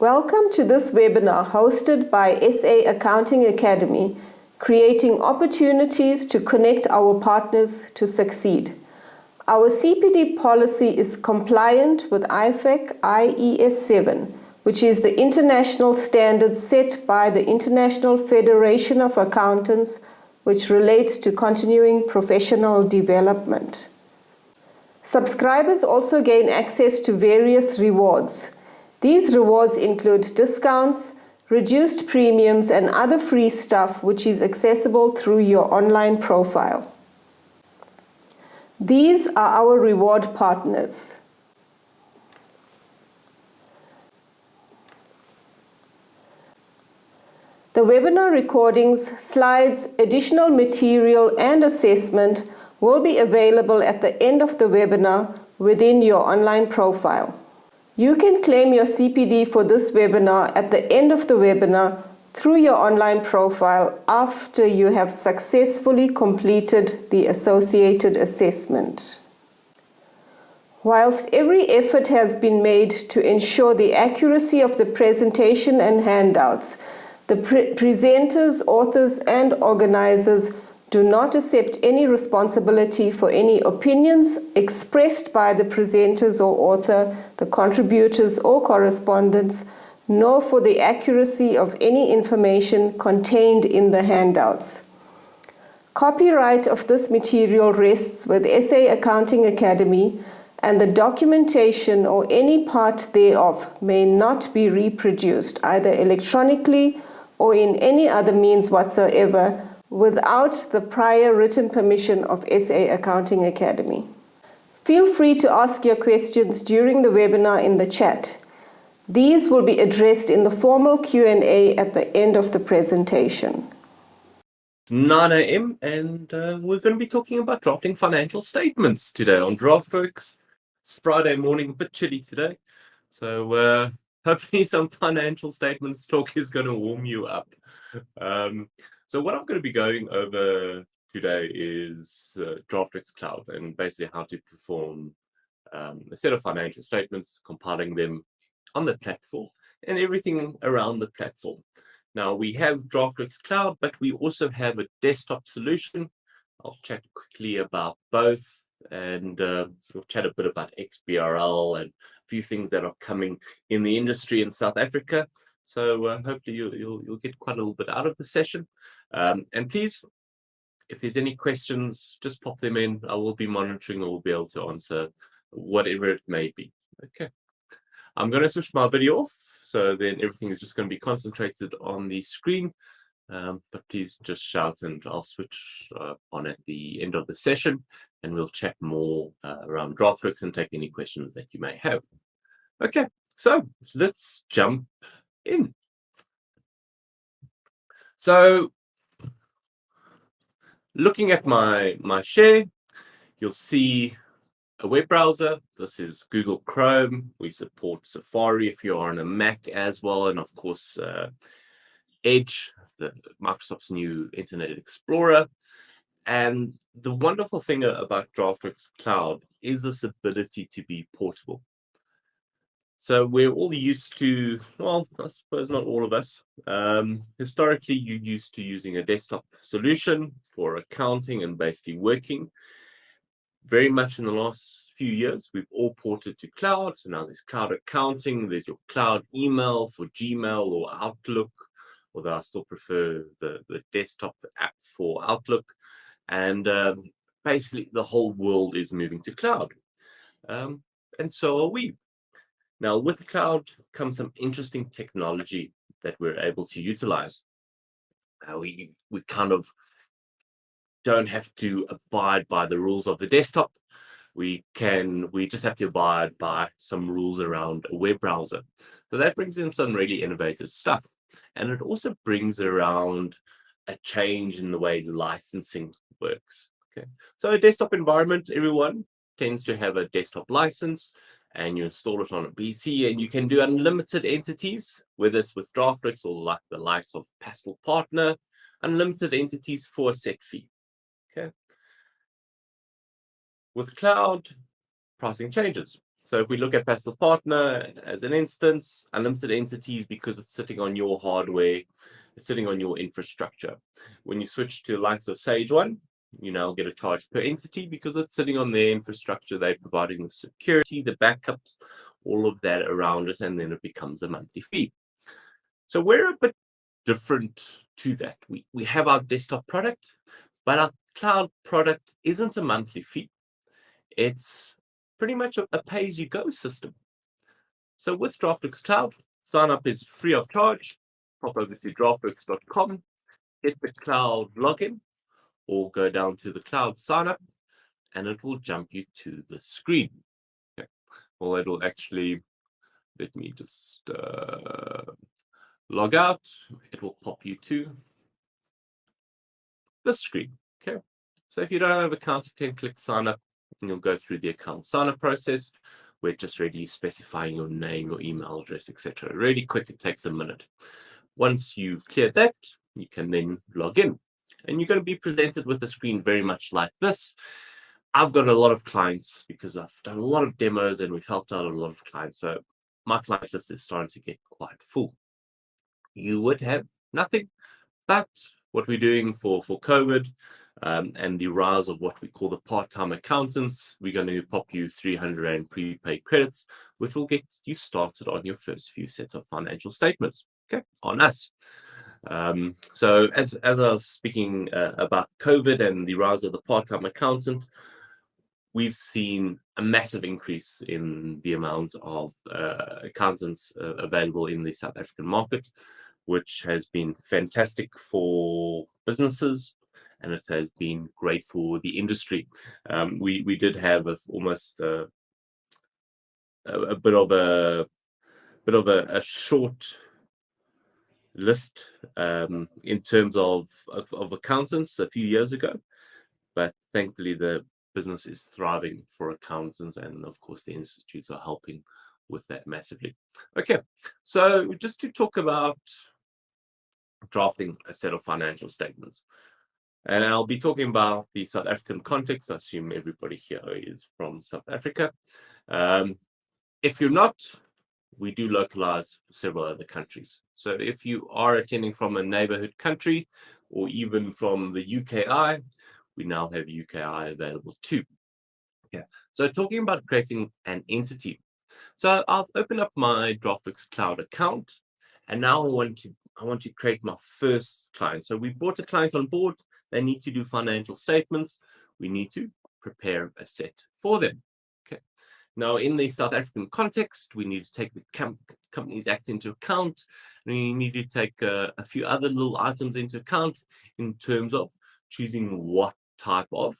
Welcome to this webinar hosted by SA Accounting Academy, creating opportunities to connect our partners to succeed. Our CPD policy is compliant with IFAC IES 7, which is the international standard set by the International Federation of Accountants, which relates to continuing professional development. Subscribers also gain access to various rewards. These rewards include discounts, reduced premiums, and other free stuff which is accessible through your online profile. These are our reward partners. The webinar recordings, slides, additional material, and assessment will be available at the end of the webinar within your online profile. You can claim your CPD for this webinar at the end of the webinar through your online profile after you have successfully completed the associated assessment. Whilst every effort has been made to ensure the accuracy of the presentation and handouts, the presenters, authors, and organizers do not accept any responsibility for any opinions expressed by the presenters or author, the contributors or correspondents, nor for the accuracy of any information contained in the handouts. Copyright of this material rests with SA Accounting Academy, and the documentation or any part thereof may not be reproduced either electronically or in any other means whatsoever without the prior written permission of SA Accounting Academy. Feel free to ask your questions during the webinar in the chat. These will be addressed in the formal Q&A at the end of the presentation. 9 a.m. and we're going to be talking about drafting financial statements today on Draftworx. It's Friday morning, a bit chilly today. So hopefully some financial statements talk is going to warm you up. So what I'm going to be going over today is Draftworx Cloud and basically how to perform a set of financial statements, compiling them on the platform and everything around the platform. Now we have Draftworx Cloud, but we also have a desktop solution. I'll chat quickly about both, and we'll chat a bit about XBRL and a few things that are coming in the industry in South Africa. So hopefully you'll get quite a little bit out of the session. And please, if there's any questions, just pop them in. I will be monitoring or will be able to answer whatever it may be. Okay. I'm going to switch my video off, so then everything is just going to be concentrated on the screen. But please just shout and I'll switch on at the end of the session, and we'll chat more around Draftworx and take any questions that you may have. Okay, so let's jump in. So looking at my share, you'll see a web browser. This is Google Chrome. We support Safari if you're on a Mac as well, and of course Edge, Microsoft's new Internet Explorer. And the wonderful thing about Draftworx Cloud is this ability to be portable. So we're all used to, well, I suppose not all of us. Historically, you're used to using a desktop solution for accounting and basically working. Very much in the last few years, we've all ported to cloud. So now there's cloud accounting, there's your cloud email for Gmail or Outlook, although I still prefer the desktop app for Outlook. And basically the whole world is moving to cloud. And so are we. Now, with the cloud comes some interesting technology that we're able to utilize. We kind of don't have to abide by the rules of the desktop. We just have to abide by some rules around a web browser. So that brings in some really innovative stuff. And it also brings around a change in the way licensing works. Okay. So a desktop environment, everyone tends to have a desktop license, and you install it on a PC, and you can do unlimited entities, whether it's with Draftworx or like the likes of Pastel Partner, unlimited entities for a set fee. Okay. With cloud, pricing changes. So if we look at passive partner as an instance, unlimited entities because it's sitting on your hardware, it's sitting on your infrastructure. When you switch to the likes of Sage One, you now get a charge per entity because it's sitting on their infrastructure. They're providing the security, the backups, all of that around it, and then it becomes a monthly fee. So we're a bit different to that. We have our desktop product, but our cloud product isn't a monthly fee. It's pretty much a pay-as-you-go system. So with Draftworx Cloud, sign up is free of charge. Pop over to draftworx.com, hit the cloud login, or go down to the cloud sign up, and it will jump you to the screen. Okay. Well, it'll actually, let me just log out. It will pop you to the screen. Okay. So if you don't have an account, you can click sign up, and you'll go through the account sign up process. We're just really specifying your name, your email address, etc. Really quick, it takes a minute. Once you've cleared that, you can then log in. And you're going to be presented with a screen very much like this. I've got a lot of clients because I've done a lot of demos and we've helped out a lot of clients. So my client list is starting to get quite full. You would have nothing, but what we're doing for COVID and the rise of what we call the part-time accountants, we're going to pop you 300 Rand prepaid credits, which will get you started on your first few sets of financial statements. Okay, on us. So as I was speaking about COVID and the rise of the part-time accountant, we've seen a massive increase in the amount of accountants available in the South African market, which has been fantastic for businesses, and it has been great for the industry. We did have almost a bit of a short list in terms of accountants a few years ago, but thankfully the business is thriving for accountants, and of course the institutes are helping with that massively. Okay, so just to talk about drafting a set of financial statements, and I'll be talking about the South African context. I assume everybody here is from South Africa. If you're not, we do localize for several other countries. So if you are attending from a neighborhood country or even from the UKI, we now have UKI available too. Yeah. So talking about creating an entity. So I'll open up my Draftworx Cloud account, and now I want to create my first client. So we brought a client on board. They need to do financial statements. We need to prepare a set for them. Okay. Now, in the South African context, we need to take the Companies Act into account. And we need to take a few other little items into account in terms of choosing what type of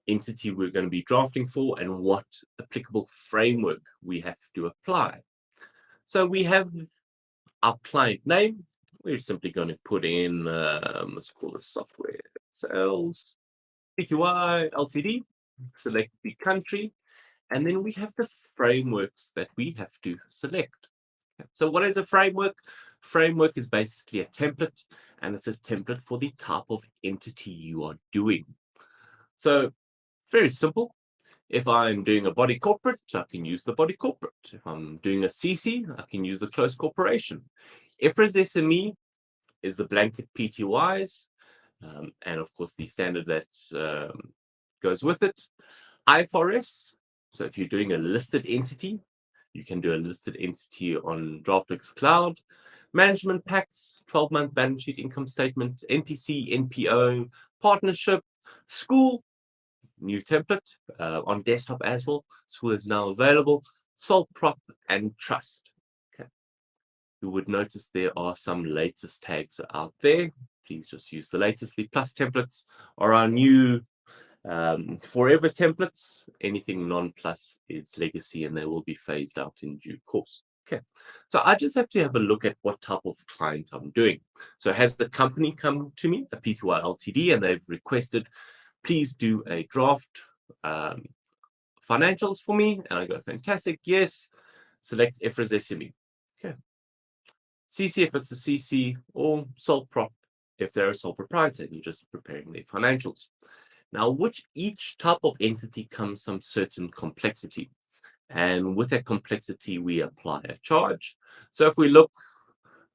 entity we're going to be drafting for and what applicable framework we have to apply. So we have our client name. We're simply going to put in, let's call this software sales, Pty Ltd, select the country, and then we have the frameworks that we have to select. So what is a framework? Framework is basically a template, and it's a template for the type of entity you are doing. So very simple. If I'm doing a body corporate, I can use the body corporate. If I'm doing a CC, I can use the closed corporation. IFRS SME is the blanket PTYs, and of course the standard that goes with it. IFRS, so if you're doing a listed entity, you can do a listed entity on Draftworx Cloud. Management packs, 12-month balance sheet, income statement, NPC, NPO, partnership, school, new template on desktop as well. School is now available. Sole prop and trust. Okay. You would notice there are some latest tags out there. Please just use the latest. The plus templates are our new forever templates. Anything non-plus is legacy, and they will be phased out in due course. Okay, so I just have to have a look at what type of client I'm doing. So has the company come to me, a Pty Ltd, and they've requested, please do a draft financials for me, and I go, fantastic, yes. Select IFRS SME. Okay. CC if it's a CC, or sole prop if they're a sole proprietor, you're just preparing their financials. Now, each type of entity comes some certain complexity. And with that complexity, we apply a charge. So if we look,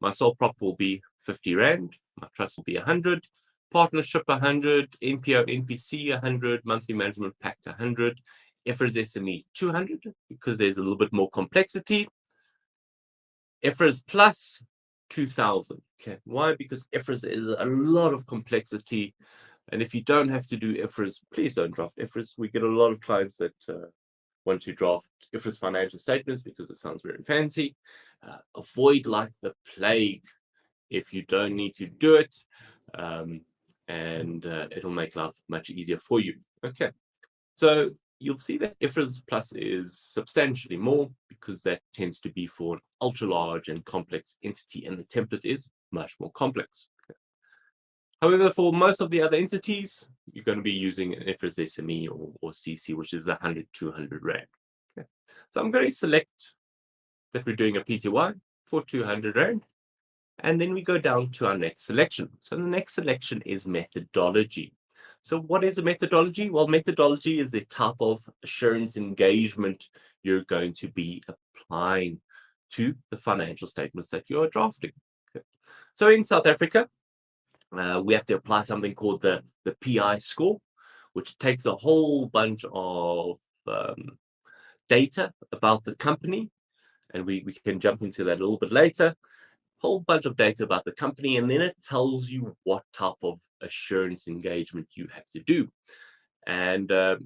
my sole prop will be 50 Rand, my trust will be 100, partnership 100, NPO, NPC 100, monthly management pack 100, IFRS SME 200, because there's a little bit more complexity. IFRS Plus 2000. Okay, why? Because IFRS is a lot of complexity. And if you don't have to do IFRS, please don't draft IFRS. We get a lot of clients that want to draft IFRS financial statements because it sounds very fancy. Avoid like the plague if you don't need to do it, and it'll make life much easier for you. Okay, so you'll see that IFRS Plus is substantially more because that tends to be for an ultra large and complex entity, and the template is much more complex. Okay. However, for most of the other entities, you're going to be using an IFRS SME or CC, which is 100, 200 Rand. Okay. So I'm going to select that we're doing a PTY for 200 Rand. And then we go down to our next selection. So the next selection is methodology. So what is a methodology? Well, methodology is the type of assurance engagement you're going to be applying to the financial statements that you are drafting. Okay. So in South Africa, we have to apply something called the PI score, which takes a whole bunch of data about the company. And we can jump into that a little bit later. Whole bunch of data about the company, and then it tells you what type of assurance engagement you have to do. And there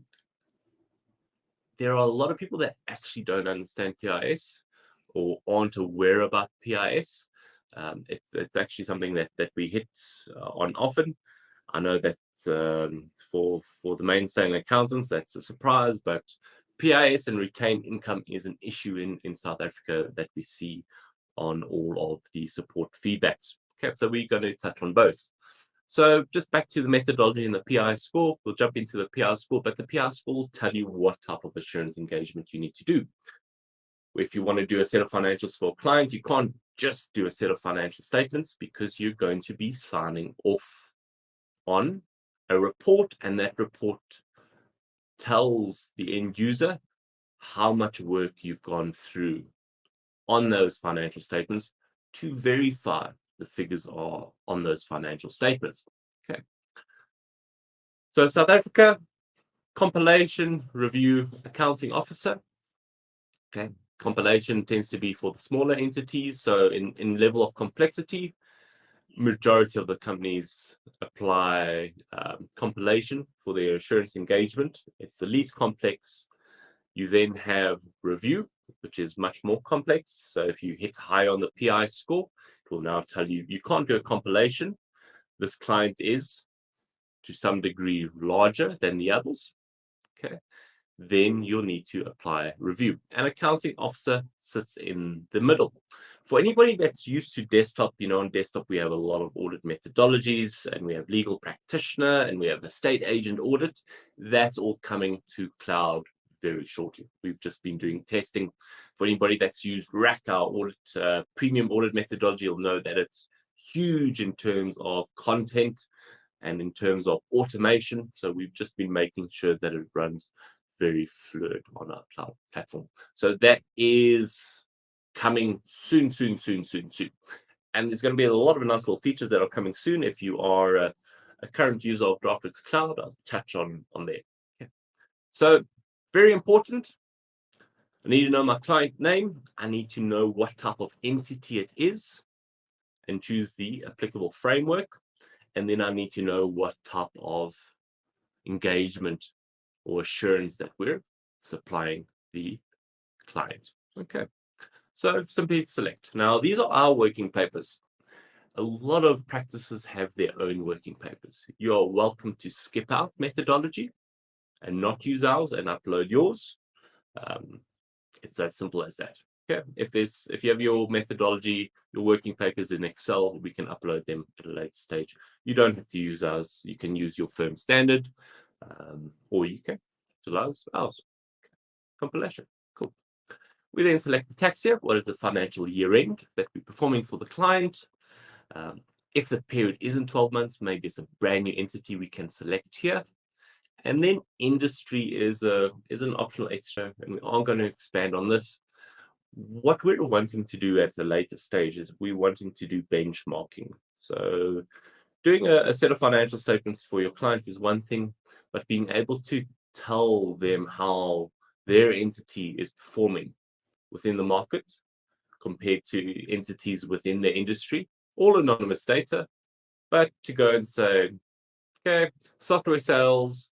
are a lot of people that actually don't understand PIS or aren't aware about PIS. It's actually something that we hit on often. I know that for the mainstream accountants, that's a surprise, but PIS and retained income is an issue in South Africa that we see on all of the support feedbacks. Okay, so we're going to touch on both. So just back to the methodology and the PI score, we'll jump into the PI score, but the PI score will tell you what type of assurance engagement you need to do. If you want to do a set of financials for a client, you can't just do a set of financial statements because you're going to be signing off on a report, and that report tells the end user how much work you've gone through on those financial statements to verify the figures are on those financial statements. Okay. So South Africa, compilation, review, accounting officer. Okay. Compilation tends to be for the smaller entities. So in level of complexity, majority of the companies apply compilation for their assurance engagement. It's the least complex. You then have review, which is much more complex. So if you hit high on the PI score, it will now tell you you can't do a compilation. This client is to some degree larger than the others. Okay. Then you'll need to apply review. An accounting officer sits in the middle. For anybody that's used to desktop, on desktop we have a lot of audit methodologies, and we have legal practitioner, and we have estate agent audit. That's all coming to cloud very shortly. We've just been doing testing. For anybody that's used RAC, our audit premium audit methodology, will know that it's huge in terms of content and in terms of automation. So we've just been making sure that it runs very fluid on our cloud platform. So that is coming soon. And there's going to be a lot of nice little features that are coming soon. If you are a current user of Draftworx Cloud, I'll touch on there. Okay. So very important. I need to know my client name. I need to know what type of entity it is and choose the applicable framework. And then I need to know what type of engagement or assurance that we're supplying the client. Okay, so simply select. Now, these are our working papers. A lot of practices have their own working papers. You are welcome to skip out methodology and not use ours and upload yours. It's as simple as that. Okay, if you have your methodology, your working papers in Excel, we can upload them at a later stage. You don't have to use ours. You can use your firm standard, or you can utilize ours. Okay. Compilation. Cool. We then select the tax year. What is the financial year end that we're performing for the client? If the period isn't 12 months, maybe it's a brand new entity we can select here. And then industry is an optional extra, and we are going to expand on this. What we're wanting to do at a later stage is we're wanting to do benchmarking. So doing a set of financial statements for your clients is one thing, but being able to tell them how their entity is performing within the market compared to entities within the industry, all anonymous data, but to go and say, okay, software sales,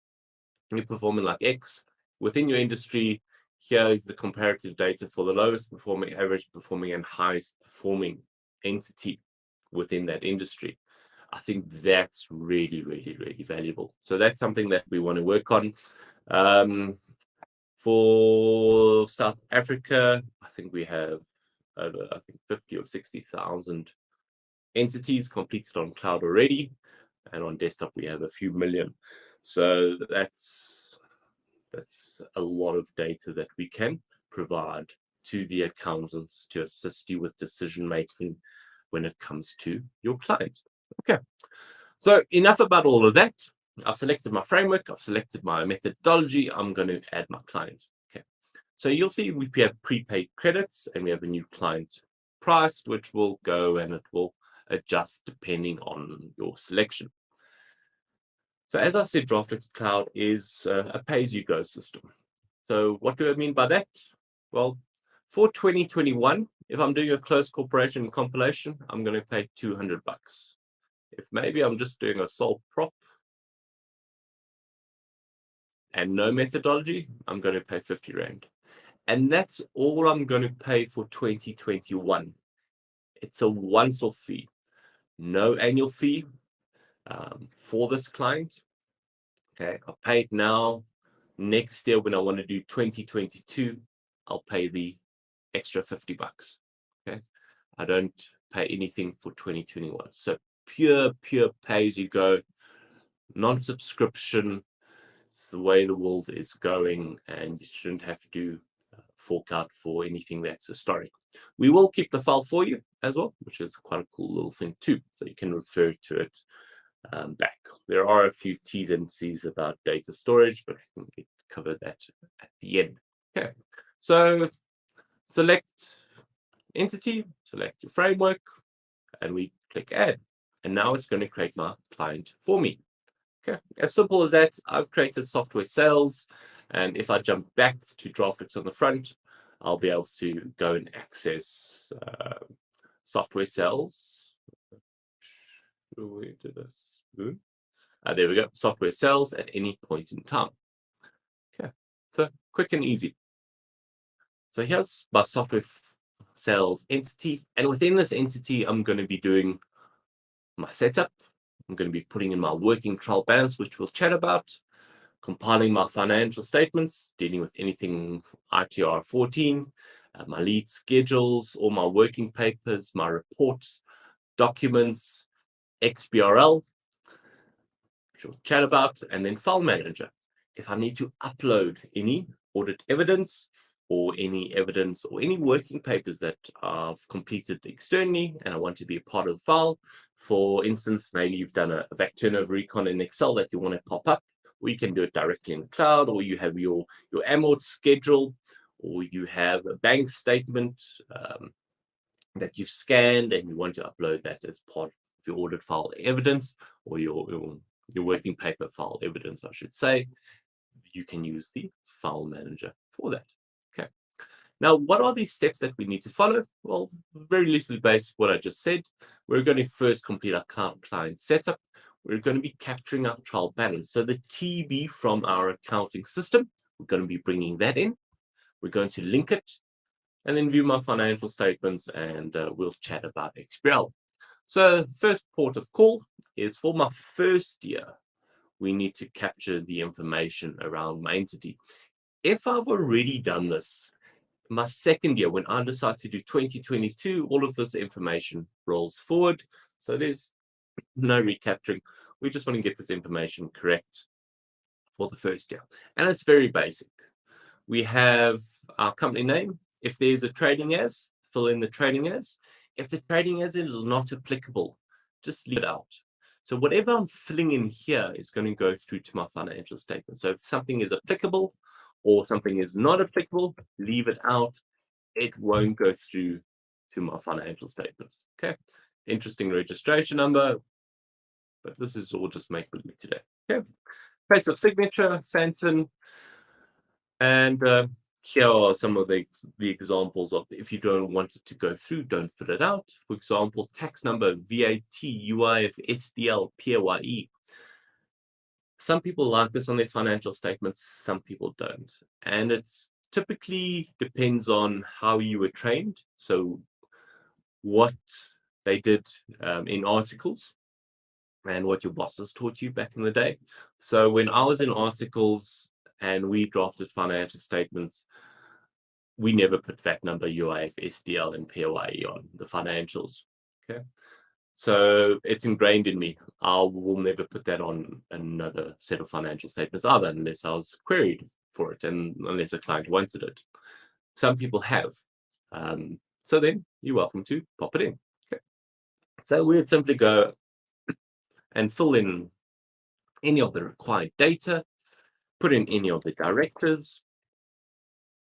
you're performing like X within your industry. Here is the comparative data for the lowest performing, average performing, and highest performing entity within that industry. I think that's really, really, really valuable. So that's something that we want to work on. For South Africa, I think we have over 50 or 60,000 entities completed on cloud already, and on desktop we have a few million. So that's a lot of data that we can provide to the accountants to assist you with decision making when it comes to your client. Okay, so enough about all of that. I've selected my framework, I've selected my methodology, I'm going to add my client. Okay, so you'll see we have prepaid credits and we have a new client price, which will go and it will adjust depending on your selection. So as I said, Draftworx Cloud is a pay-as-you-go system. So what do I mean by that? Well, for 2021, if I'm doing a closed corporation compilation, I'm going to pay $200. If maybe I'm just doing a sole prop and no methodology, I'm going to pay 50 Rand. And that's all I'm going to pay for 2021. It's a once-off fee, no annual fee for this client. Okay, I'll pay it now. Next year, when I want to do 2022, I'll pay the extra $50. Okay, I don't pay anything for 2021. So pure pay as you go, non-subscription. It's the way the world is going, and you shouldn't have to fork out for anything that's historic. We will keep the file for you as well, which is quite a cool little thing too. So you can refer to it back. There are a few T's and C's about data storage, but we can cover that at the end. Okay, so select entity, select your framework, and we click add. And now it's going to create my client for me. Okay, as simple as that. I've created software sales, and if I jump back to Draftworx on the front, I'll be able to go and access software sales. Where did this? There we go. Software sales at any point in time. Okay, so quick and easy. So here's my software sales entity, and within this entity, I'm going to be doing my setup. I'm going to be putting in my working trial balance, which we'll chat about, compiling my financial statements, dealing with anything ITR 14, my lead schedules, all my working papers, my reports, documents, XBRL, which we'll chat about, and then file manager. If I need to upload any audit evidence or any evidence or any working papers that I've completed externally and I want to be a part of the file, for instance, maybe you've done a VAC turnover recon in Excel that you want to pop up, or you can do it directly in the cloud, or you have your amort schedule, or you have a bank statement that you've scanned and you want to upload that as part of your audit file evidence, or your working paper file evidence, I should say. You can use the file manager for that. Okay. Now, what are these steps that we need to follow? Well, very loosely based what I just said. We're going to first complete our client setup. We're going to be capturing our trial balance. So the TB from our accounting system, we're going to be bringing that in. We're going to link it and then view my financial statements, and we'll chat about XBRL. So first port of call is for my first year, we need to capture the information around my entity. If I've already done this, my second year, when I decide to do 2022, all of this information rolls forward. So there's no recapturing. We just want to get this information correct for the first year. And it's very basic. We have our company name. If there's a trading as, fill in the trading as. If the trading as is not applicable, just leave it out. So whatever I'm filling in here is going to go through to my financial statement. So if something is applicable or something is not applicable, leave it out. It won't go through to my financial statements. Okay. Interesting registration number, but this is all just make believe today. Okay. Place of signature, Sanson. And here are some of the examples of if you don't want it to go through, don't fill it out. For example, tax number, VAT, UIF, SDL, PAYE. Some people like this on their financial statements, some people don't. And it's typically depends on how you were trained. So what they did in articles and what your bosses taught you back in the day. So when I was in articles and we drafted financial statements, we never put VAT number, UIF, SDL, and PAYE on the financials. Okay. So it's ingrained in me. I will never put that on another set of financial statements either, unless I was queried for it and unless a client wanted it. Some people have. So then you're welcome to pop it in. Okay. So we'd simply go and fill in any of the required data, put in any of the directors,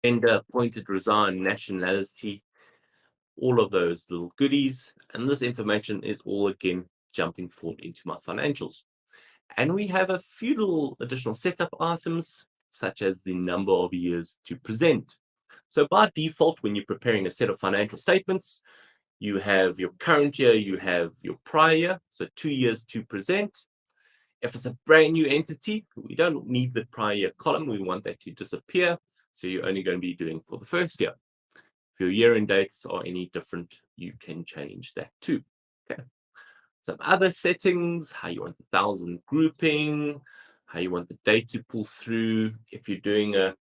gender, appointed, resign, nationality, all of those little goodies. And this information is all again jumping forward into my financials. And we have a few little additional setup items, such as the number of years to present. So by default, when you're preparing a set of financial statements, you have your current year, you have your prior year, so 2 years to present. If it's a brand new entity, we don't need the prior year column. We want that to disappear. So you're only going to be doing for the first year. If your year-end dates are any different, you can change that too. Okay. Some other settings, how you want the 1,000 grouping, how you want the date to pull through. If you're doing a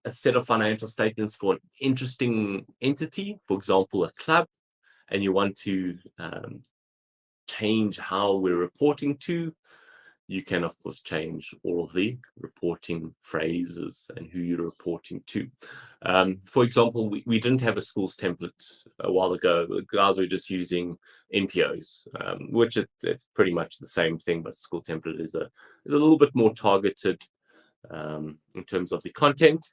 set of financial statements for an interesting entity, for example, a club, and you want to change how we're reporting to, you can, of course, change all of the reporting phrases and who you're reporting to. For example, we didn't have a schools template a while ago. The guys were just using NPOs, which it's pretty much the same thing, but school template is a little bit more targeted in terms of the content.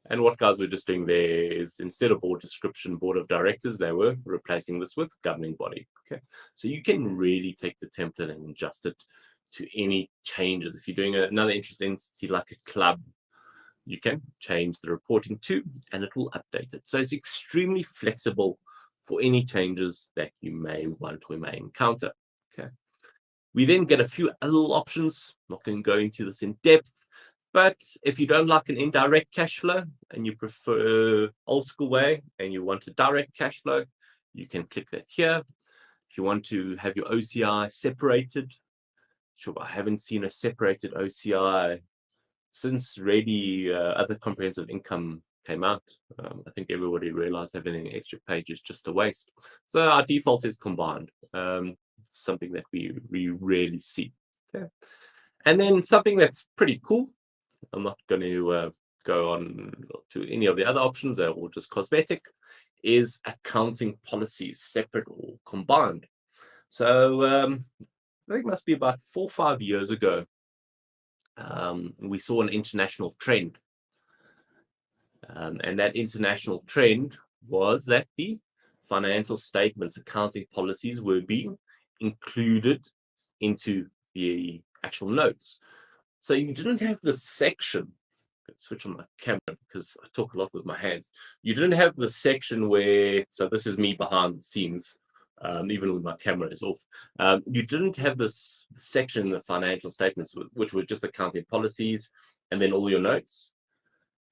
And what guys were just doing there is instead of board description, board of directors, they were replacing this with governing body. Okay, so you can really take the template and adjust it to any changes. If you're doing another interesting entity like a club, you can change the reporting to, and it will update it. So it's extremely flexible for any changes that you may want or may encounter. Okay. We then get a few other options. I'm not going to go into this in depth, but if you don't like an indirect cash flow and you prefer old school way and you want a direct cash flow, you can click that here. If you want to have your OCI separated, sure, I haven't seen a separated OCI since really other comprehensive income came out. I think everybody realized having an extra page is just a waste. So our default is combined. Something that we rarely see. Okay. And then something that's pretty cool. I'm not going to go on to any of the other options, they're all just cosmetic, is accounting policies, separate or combined. So I think it must be about 4 or 5 years ago, we saw an international trend. And that international trend was that the financial statements, accounting policies were being included into the actual notes. So you didn't have the section, switch on my camera because I talk a lot with my hands. You didn't have the section where, so this is me behind the scenes, even with my camera is off. You didn't have this section in the financial statements, which were just accounting policies and then all your notes.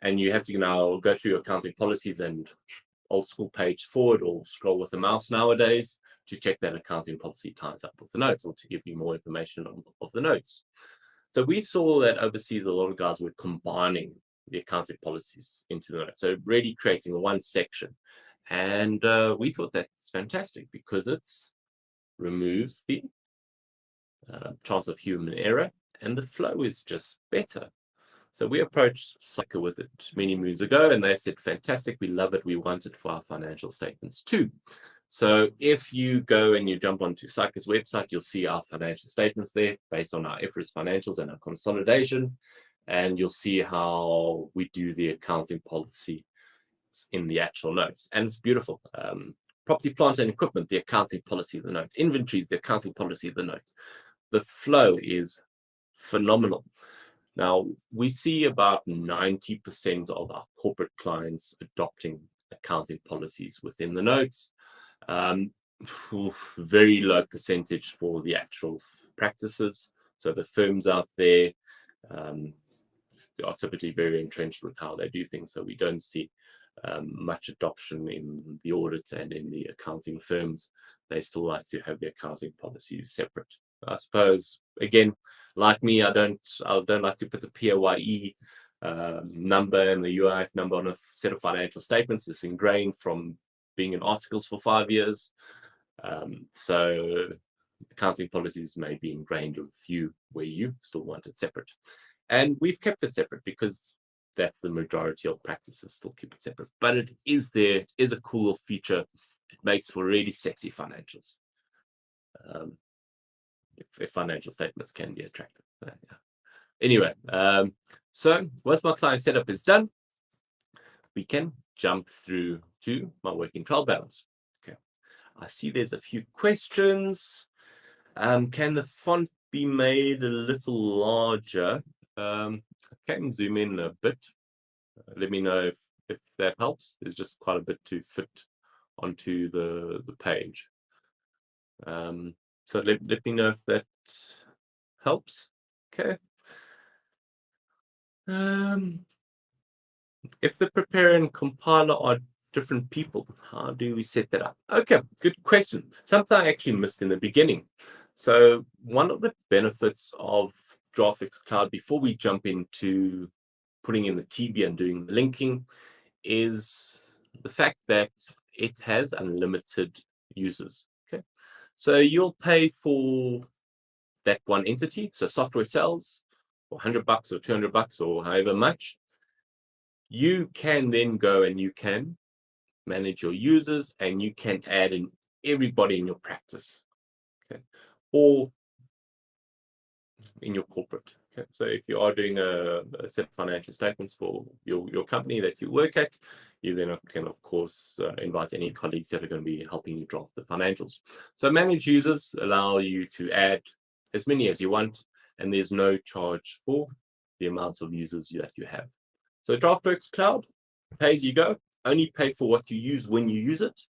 And you have to now go through your accounting policies and old school page forward or scroll with the mouse nowadays to check that accounting policy ties up with the notes or to give you more information of the notes. So we saw that overseas, a lot of guys were combining the accounting policies into the notes. So really creating one section. And we thought that's fantastic because it removes the chance of human error and the flow is just better. So we approached Cycle with it many moons ago and they said, fantastic, we love it, we want it for our financial statements too. So if you go and you jump onto CIPC's website, you'll see our financial statements there based on our IFRS financials and our consolidation. And you'll see how we do the accounting policy in the actual notes. And it's beautiful. Property, plant, and equipment, the accounting policy of the note. Inventories, the accounting policy of the note. The flow is phenomenal. Now, we see about 90% of our corporate clients adopting accounting policies within the notes. Very low percentage for the actual practices. So the firms out there are typically very entrenched with how they do things. So we don't see much adoption in the audit and in the accounting firms. They still like to have their accounting policies separate. I suppose, again, like me, I don't like to put the PAYE number and the UIF number on a set of financial statements. It's ingrained from being in articles for 5 years. So accounting policies may be ingrained with you where you still want it separate. And we've kept it separate because that's the majority of practices still keep it separate. But it is a cool feature. It makes for really sexy financials. If financial statements can be attractive. Yeah. Anyway, so once my client setup is done, we can jump through to my working trial balance. Okay, I see there's a few questions. Can the font be made a little larger? I can zoom in a bit. Let me know if that helps. There's just quite a bit to fit onto the page. So let me know if that helps. Okay. If the preparer and compiler are different people, how do we set that up? Okay, good question. Something I actually missed in the beginning. So one of the benefits of Draftworx Cloud, before we jump into putting in the TB and doing the linking, is the fact that it has unlimited users. Okay, so you'll pay for that one entity. So software sells for $100 or $200 or however much. You can then go and you can manage your users and you can add in everybody in your practice, okay, or in your corporate. Okay, so if you are doing a set of financial statements for your company that you work at, you then can of course invite any colleagues that are going to be helping you draft the financials. So manage users allow you to add as many as you want, and there's no charge for the amount of users that you have. So Draftworx Cloud, pay as you go, only pay for what you use when you use it,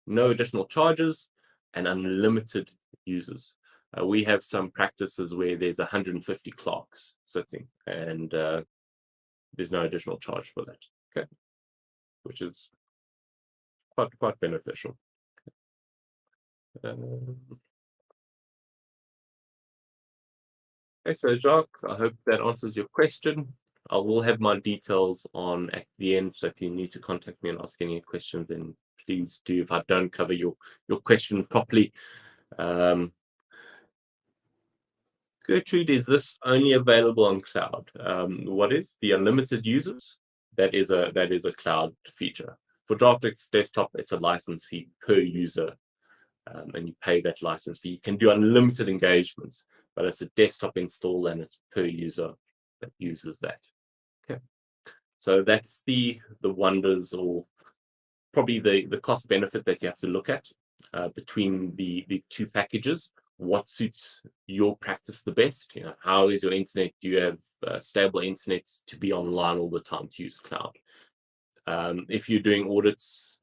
no additional charges, and unlimited users. We have some practices where there's 150 clerks sitting, and there's no additional charge for that. Okay, which is quite beneficial. Okay, so Jacques, I hope that answers your question. I will have my details on at the end, so if you need to contact me and ask any questions, then please do. If I don't cover your question properly. Gertrude, is this only available on cloud? What is the unlimited users? That is a cloud feature. For Draftworx Desktop, it's a license fee per user, and you pay that license fee. You can do unlimited engagements, but it's a desktop install and it's per user that uses that. Okay, so that's the wonders, or probably the cost benefit that you have to look at between the two packages. What suits your practice the best? You know, how is your internet? Do you have stable internet to be online all the time to use cloud? If you're doing audits,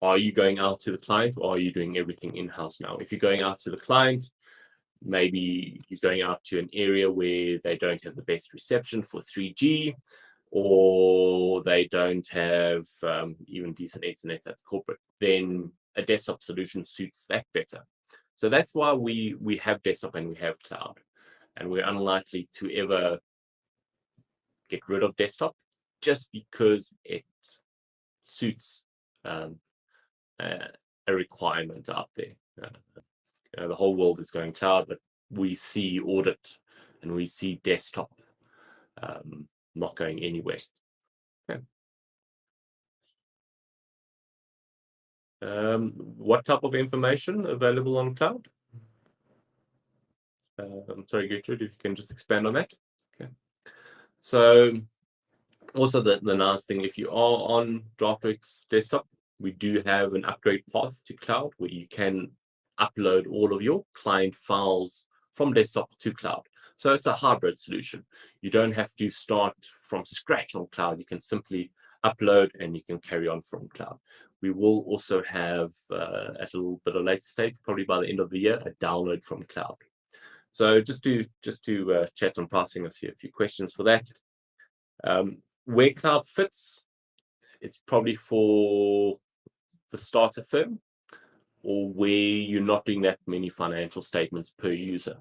are you going out to the client or are you doing everything in-house now? If you're going out to the client, maybe you're going out to an area where they don't have the best reception for 3G, or they don't have even decent internet at corporate, then a desktop solution suits that better. So that's why we have desktop and we have cloud, and we're unlikely to ever get rid of desktop just because it suits a requirement out there. You know, the whole world is going cloud, but we see audit and we see desktop not going anywhere. Okay. What type of information available on cloud? I'm sorry, Gertrude, if you can just expand on that. Okay. So also the nice thing, if you are on Draftworx desktop, we do have an upgrade path to cloud where you can upload all of your client files from desktop to cloud. So it's a hybrid solution. You don't have to start from scratch on cloud. You can simply upload and you can carry on from cloud. We will also have, at a little bit of later stage, probably by the end of the year, a download from cloud. So just to chat on pricing, I see a few questions for that. Where cloud fits, it's probably for the starter firm or where you're not doing that many financial statements per user.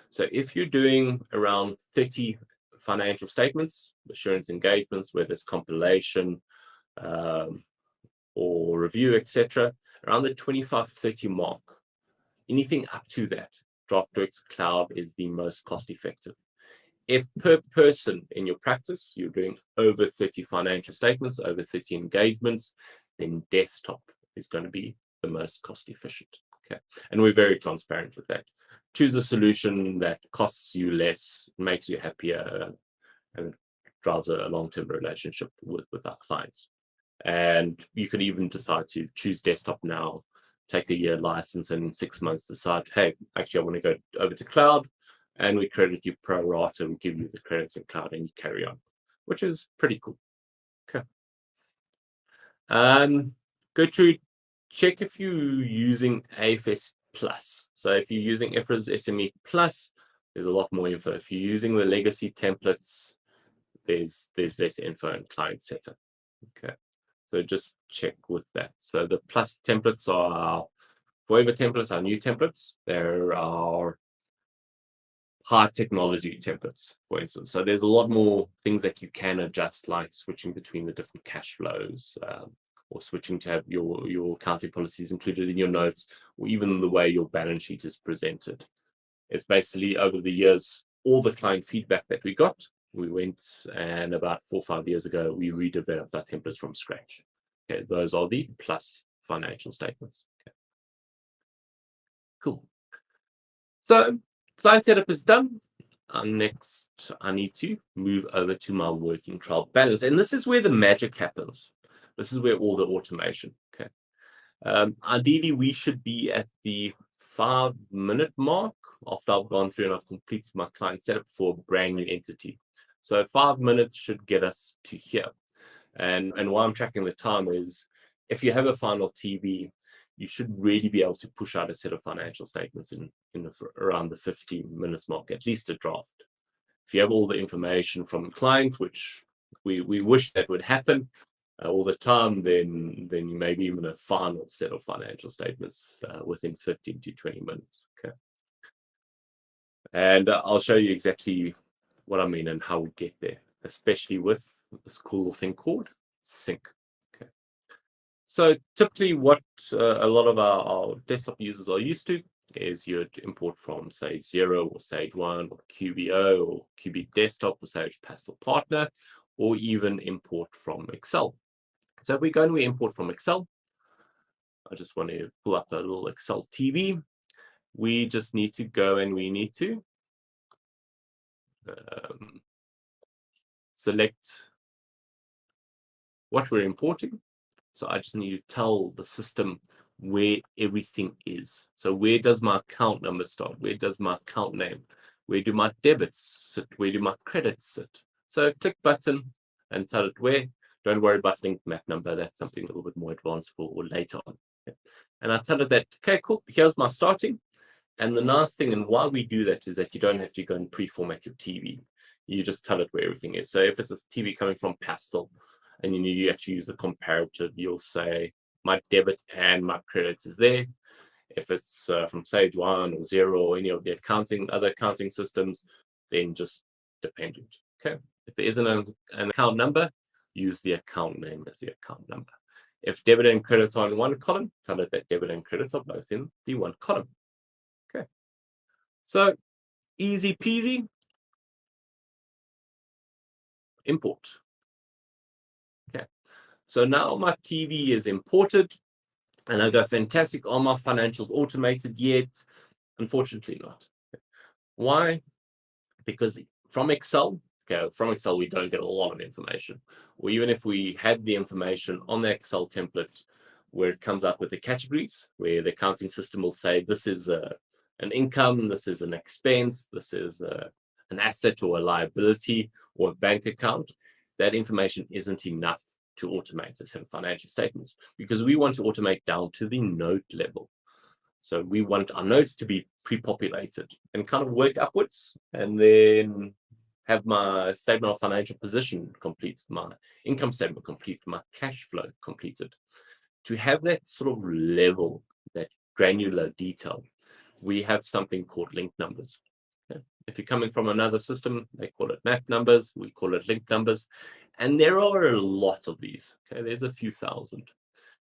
So if you're doing around 30 financial statements, assurance engagements, whether it's compilation or review, etc., around the 25-30 mark, anything up to that, Draftworx Cloud is the most cost effective. If per person in your practice, you're doing over 30 financial statements, over 30 engagements, then desktop is going to be the most cost efficient. Okay. And we're very transparent with that. Choose a solution that costs you less, makes you happier, and drives a long-term relationship with our clients. And you could even decide to choose desktop now, take a year license, and in 6 months decide, hey, actually, I want to go over to cloud, and we credit you pro rata, we give you the credits in cloud, and you carry on, which is pretty cool. Okay. Gertrude, check if you're using AFS Plus. So if you're using IFRS SME Plus, there's a lot more info. If you're using the legacy templates, there's less info in client setup. Okay. So just check with that. So the Plus templates are our waiver templates, our new templates. There are high technology templates, for instance. So there's a lot more things that you can adjust, like switching between the different cash flows, or switching to have your accounting policies included in your notes, or even the way your balance sheet is presented. It's basically over the years, all the client feedback that we got, we went and about 4 or 5 years ago, we redeveloped our templates from scratch. Okay, those are the Plus financial statements. Okay. Cool. So client setup is done. Next, I need to move over to my working trial balance. And this is where the magic happens. This is where all the automation. Okay. Ideally, we should be at the 5-minute mark after I've gone through and I've completed my client setup for a brand new entity. So 5 minutes should get us to here. And why I'm tracking the time is if you have a final TV, you should really be able to push out a set of financial statements in around the 15 minutes mark, at least a draft. If you have all the information from the client, which we wish that would happen all the time, then maybe even a final set of financial statements within 15 to 20 minutes. Okay. And I'll show you exactly what I mean and how we get there, especially with this cool thing called sync. Okay. So typically what a lot of our desktop users are used to is you'd import from Sage 0 or Sage 1 or QBO or QB Desktop or Sage Pastel Partner, or even import from Excel. So if we go and we import from Excel, I just want to pull up a little Excel TV. We just need to go and we need to select what we're importing. So I just need to tell the system where everything is. So where does my account number start? Where does my account name? Where do my debits sit? Where do my credits sit? So click button and tell it where. Don't worry about linked map number. That's something a little bit more advanced for or later on. Okay. And I tell it that, okay, cool, here's my starting. And the nice thing and why we do that is that you don't have to go and pre-format your TV. You just tell it where everything is. So if it's a TV coming from Pastel and you actually use the comparative, you'll say my debit and my credits is there. If it's from Sage 1 or 0 or any of the other accounting systems, then just dependent. Okay. If there isn't an account number, use the account name as the account number. If debit and credit are in one column, tell it that debit and credit are both in the one column. Okay. So easy peasy. Import. Okay. So now my TV is imported. And I go, fantastic, are my financials automated yet? Unfortunately not. Why? Because from Excel, we don't get a lot of information. Or even if we had the information on the Excel template where it comes up with the categories, where the accounting system will say, this is an income, this is an expense, this is an asset or a liability or a bank account, that information isn't enough to automate a set of financial statements, because we want to automate down to the note level. So we want our notes to be pre-populated and kind of work upwards, and then have my statement of financial position complete, my income statement complete, my cash flow completed. To have that sort of level, that granular detail, we have something called link numbers. Okay? If you're coming from another system, they call it map numbers, we call it link numbers. And there are a lot of these. Okay, there's a few thousand,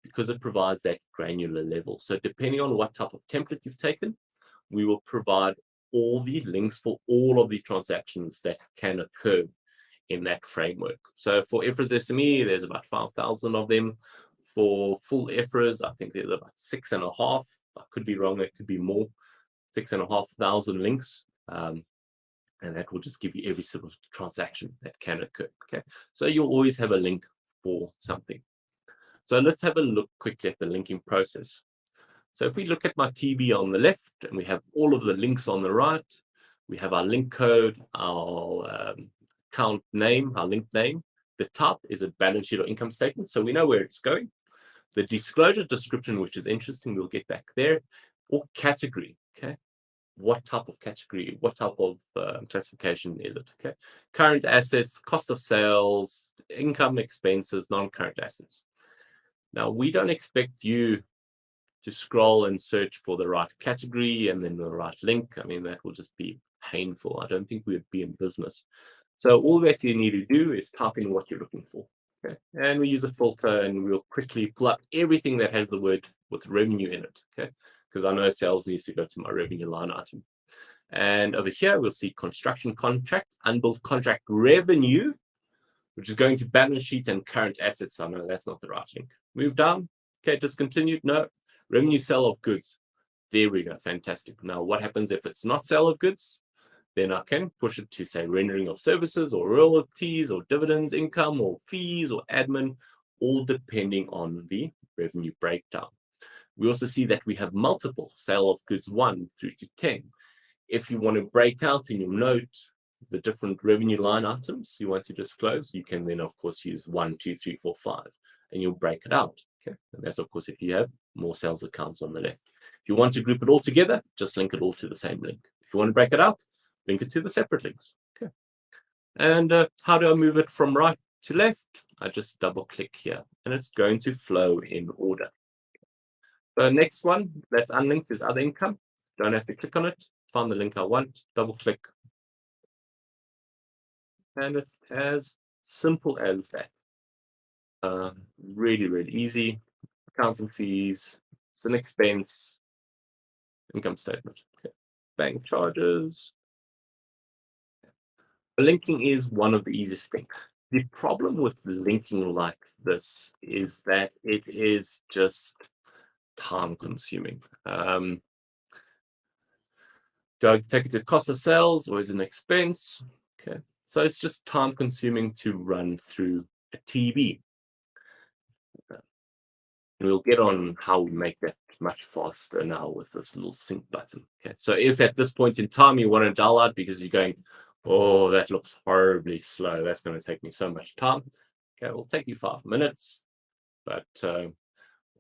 because it provides that granular level. So depending on what type of template you've taken, we will provide all the links for all of the transactions that can occur in that framework. So for IFRS SME, there's about 5,000 of them. For full IFRS, I think there's about 6.5. I could be wrong, it could be more. 6,500 links. And that will just give you every sort of transaction that can occur. Okay, so you'll always have a link for something. So let's have a look quickly at the linking process. So if we look at my TB on the left, and we have all of the links on the right, we have our link code, our account name, our link name. The top is a balance sheet or income statement, so we know where it's going. The disclosure description, which is interesting, we'll get back there, or category. Okay, what type of category, what type of classification is it? Okay, current assets, cost of sales, income, expenses, non-current assets. Now, we don't expect you to scroll and search for the right category and then the right link. I mean, that will just be painful. I don't think we would be in business. So all that you need to do is type in what you're looking for. Okay, and we use a filter, and we'll quickly pull up everything that has the word with revenue in it. Okay, because I know sales needs to go to my revenue line item. And over here, we'll see construction contract, unbilled contract revenue, which is going to balance sheet and current assets. I know that's not the right link. Move down. Okay, discontinued. No. Revenue sale of goods. There we go. Fantastic. Now, what happens if it's not sale of goods? Then I can push it to, say, rendering of services or royalties or dividends, income or fees or admin, all depending on the revenue breakdown. We also see that we have multiple sale of goods 1 through to 10. If you want to break out in your note the different revenue line items you want to disclose, you can then, of course, use 1, 2, 3, 4, 5, and you'll break it out. Okay, and that's, of course, if you have more sales accounts on the left. If you want to group it all together, just link it all to the same link. If you want to break it out, link it to the separate links. Okay, and how do I move it from right to left? I just double click here, and it's going to flow in order. The next one that's unlinked is other income. Don't have to click on it. Find the link I want, double click, and it's as simple as that. Really, really easy. Accounting fees, it's an expense, income statement. Okay. Bank charges. Linking is one of the easiest things. The problem with linking like this is that it is just time consuming. Do I take it to cost of sales, or is it an expense? Okay, so it's just time consuming to run through a TB. And we'll get on how we make that much faster now with this little sync button. Okay, so if at this point in time you want to dial out because you're going, oh, that looks horribly slow, that's going to take me so much time. Okay, it'll take you 5 minutes, but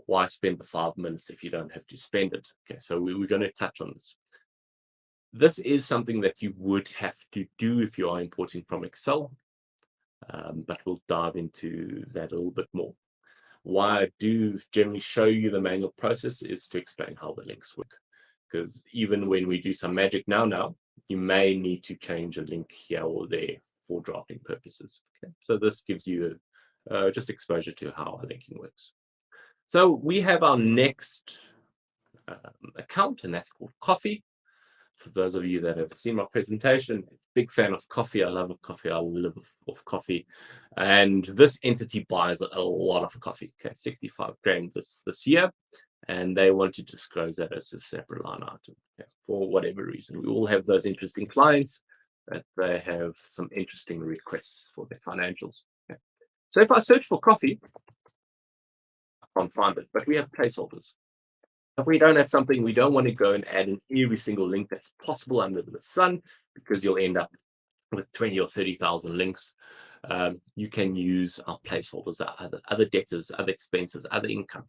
why spend the 5 minutes if you don't have to spend it? Okay, so we're going to touch on this. This is something that you would have to do if you are importing from Excel, but we'll dive into that a little bit more. Why I do generally show you the manual process is to explain how the links work. Because even when we do some magic now, you may need to change a link here or there for drafting purposes. Okay, so this gives you just exposure to how our linking works. So we have our next account, and that's called coffee. For those of you that have seen my presentation, big fan of coffee. I love coffee. I live off coffee. And this entity buys a lot of coffee. Okay, 65 grand this year. and they want to disclose that as a separate line item. Okay. For whatever reason, we all have those interesting clients that they have some interesting requests for their financials. Okay. So if I search for coffee, I can't find it, but we have placeholders. If we don't have something, we don't want to go and add in every single link that's possible under the sun, because you'll end up with 20 or 30,000 links. You can use our placeholders, other debtors, other expenses, other income.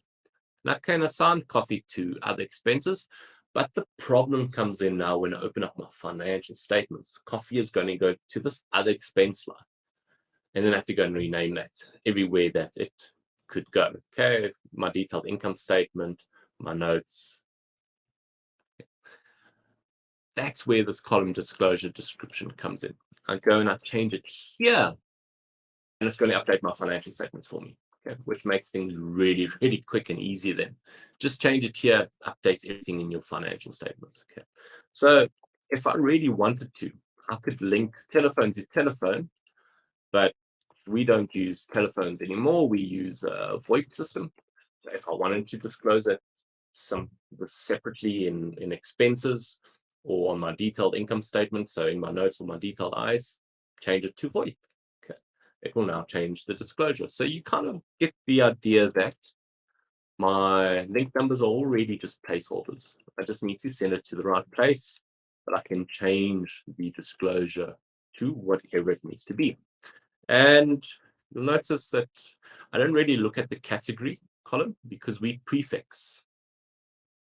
And I can assign coffee to other expenses, but the problem comes in now when I open up my financial statements. Coffee is going to go to this other expense line, and then I have to go and rename that everywhere that it could go. Okay, my detailed income statement, my notes. That's where this column disclosure description comes in. I go and I change it here, and it's going to update my financial statements for me. Okay, which makes things really, really quick and easy then. Just change it here, updates everything in your financial statements. Okay, so if I really wanted to, I could link telephone to telephone, but we don't use telephones anymore. We use a VoIP system. So if I wanted to disclose it separately in expenses or on my detailed income statement, so in my notes or my detailed I's, change it to VoIP. Okay, it will now change the disclosure. So you kind of get the idea that my link numbers are already just placeholders. I just need to send it to the right place, but I can change the disclosure to whatever it needs to be. And you'll notice that I don't really look at the category column because we prefix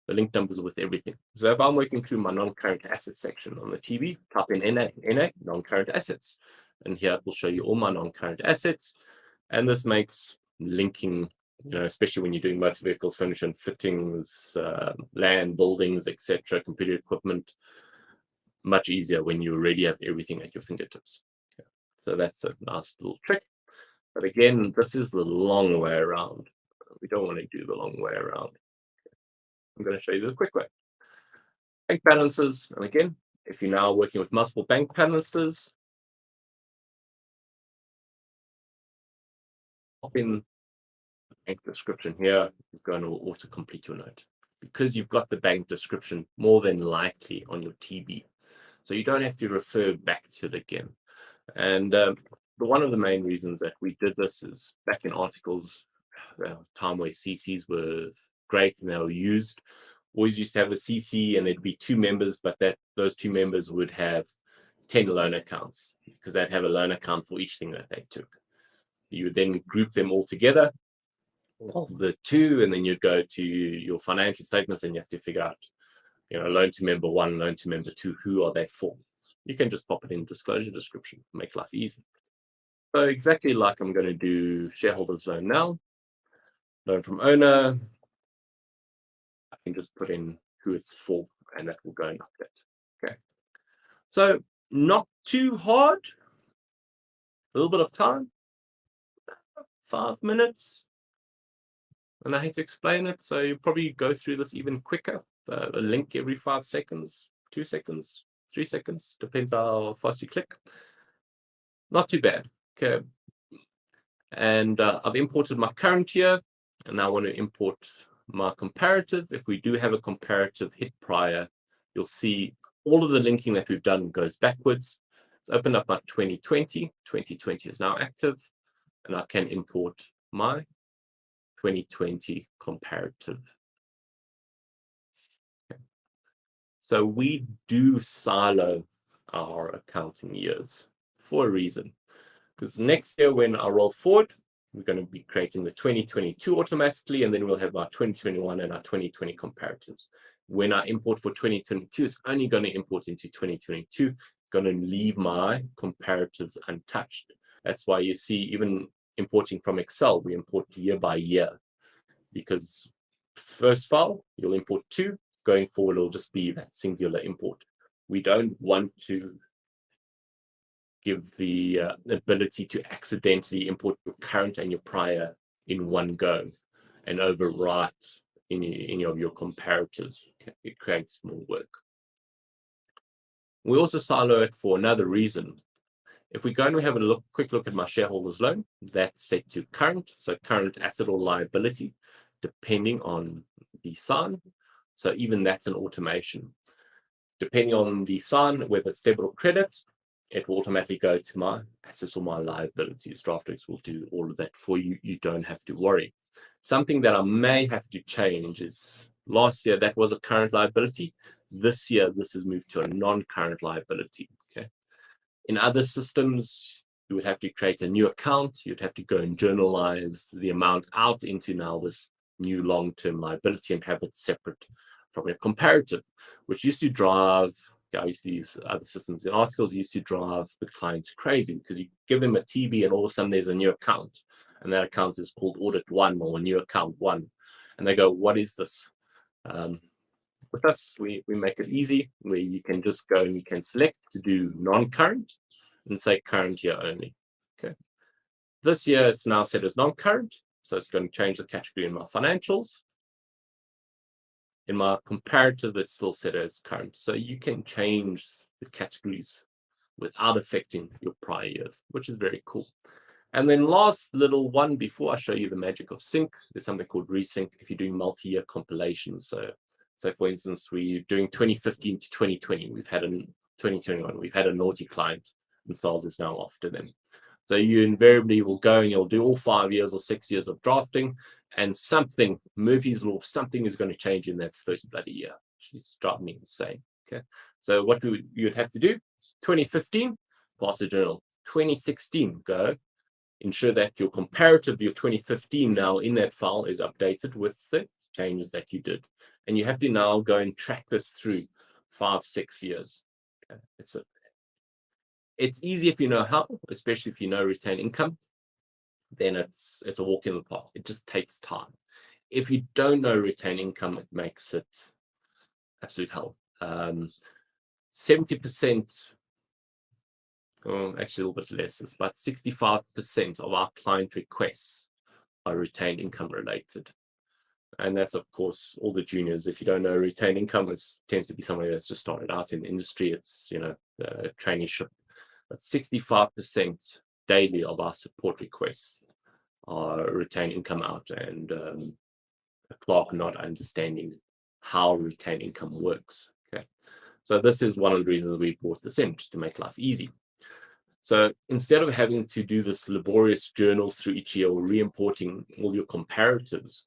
the link numbers with everything. So if I'm working through my non-current assets section on the TV, type in NA, non-current assets. And here it will show you all my non-current assets. And this makes linking, especially when you're doing motor vehicles, furniture and fittings, land, buildings, etc., computer equipment, much easier when you already have everything at your fingertips. Okay. So that's a nice little trick. But again, this is the long way around. We don't want to do the long way around. I'm going to show you the quick way. Bank balances, and again, if you're now working with multiple bank balances, pop in the bank description here, you're going to auto-complete your note. Because you've got the bank description more than likely on your TB. So you don't have to refer back to it again. And one of the main reasons that we did this is back in articles, the time where CCs were great and they were used, always used to have a CC and there'd be two members, but those two members would have 10 loan accounts because they'd have a loan account for each thing that they took. You would then group them all together, all the two, and then you'd go to your financial statements and you have to figure out, loan to member one, loan to member two, who are they for? You can just pop it in disclosure description, make life easy. So exactly like I'm going to do shareholders loan now, loan from owner, I can just put in who it's for, and that will go and update. Okay. So not too hard, a little bit of time, 5 minutes. And I hate to explain it, so you probably go through this even quicker. A link every 5 seconds, 2 seconds, 3 seconds, depends how fast you click. Not too bad. Okay. And I've imported my current year, and now I want to import my comparative. If we do have a comparative hit prior, you'll see all of the linking that we've done goes backwards. Let's open up my 2020. 2020 is now active, and I can import my 2020 comparative. Okay. So we do silo our accounting years for a reason. Because next year, when I roll forward, we're going to be creating the 2022 automatically, and then we'll have our 2021 and our 2020 comparatives. When I import for 2022, it's only going to import into 2022, going to leave my comparatives untouched. That's why you see, even importing from Excel, we import year by year, because first file, you'll import 2, going forward, it'll just be that singular import. We don't want to give the ability to accidentally import your current and your prior in one go and overwrite any of your comparatives. Okay. It creates more work. We also silo it for another reason. If we go and we have a quick look at my shareholders loan, that's set to current, so current asset or liability, depending on the sign. So even that's an automation. Depending on the sign, whether it's debit or credit, it will automatically go to my assets or my liabilities. Draftworx will do all of that for you. You don't have to worry. Something that I may have to change is last year that was a current liability. This year, this has moved to a non-current liability. Okay. In other systems, you would have to create a new account. You'd have to go and journalize the amount out into now this new long-term liability and have it separate from your comparative, which used to drive, I used to use other systems in articles, used to drive the clients crazy because you give them a TB and all of a sudden there's a new account. And that account is called Audit 1 or New Account 1. And they go, what is this? With us, we make it easy where you can just go and you can select to do non-current and say current year only. Okay. This year it's now set as non-current. So it's going to change the category in my financials. In my comparative, it's still set as current. So you can change the categories without affecting your prior years, which is very cool. And then last little one before I show you the magic of sync, there's something called resync if you're doing multi-year compilations. So for instance, we're doing 2015 to 2020. We've had a 2021. We've had a naughty client, and SARS is now after them. So you invariably will go and you'll do all 5 years or 6 years of drafting, and something, Murphy's Law, something is going to change in that first bloody year. She's driving me insane. Okay. So what you'd have to do, 2015, pass the journal. 2016, go. Ensure that your comparative, your 2015 now in that file is updated with the changes that you did. And you have to now go and track this through 5-6 years. Okay. It's easy if you know how, especially if you know retain income. Then it's a walk in the park. It just takes time. If you don't know retain income, it makes it absolute hell. 70%, actually a little bit less, it's about 65% of our client requests are retained income related. And that's, of course, all the juniors. If you don't know retained income, it tends to be somebody that's just started out in the industry. It's, the traineeship. But 65% daily of our support requests are retained income out, and a clerk not understanding how retained income works. Okay, so this is one of the reasons we brought this in, just to make life easy. So instead of having to do this laborious journals through each year or re-importing all your comparatives,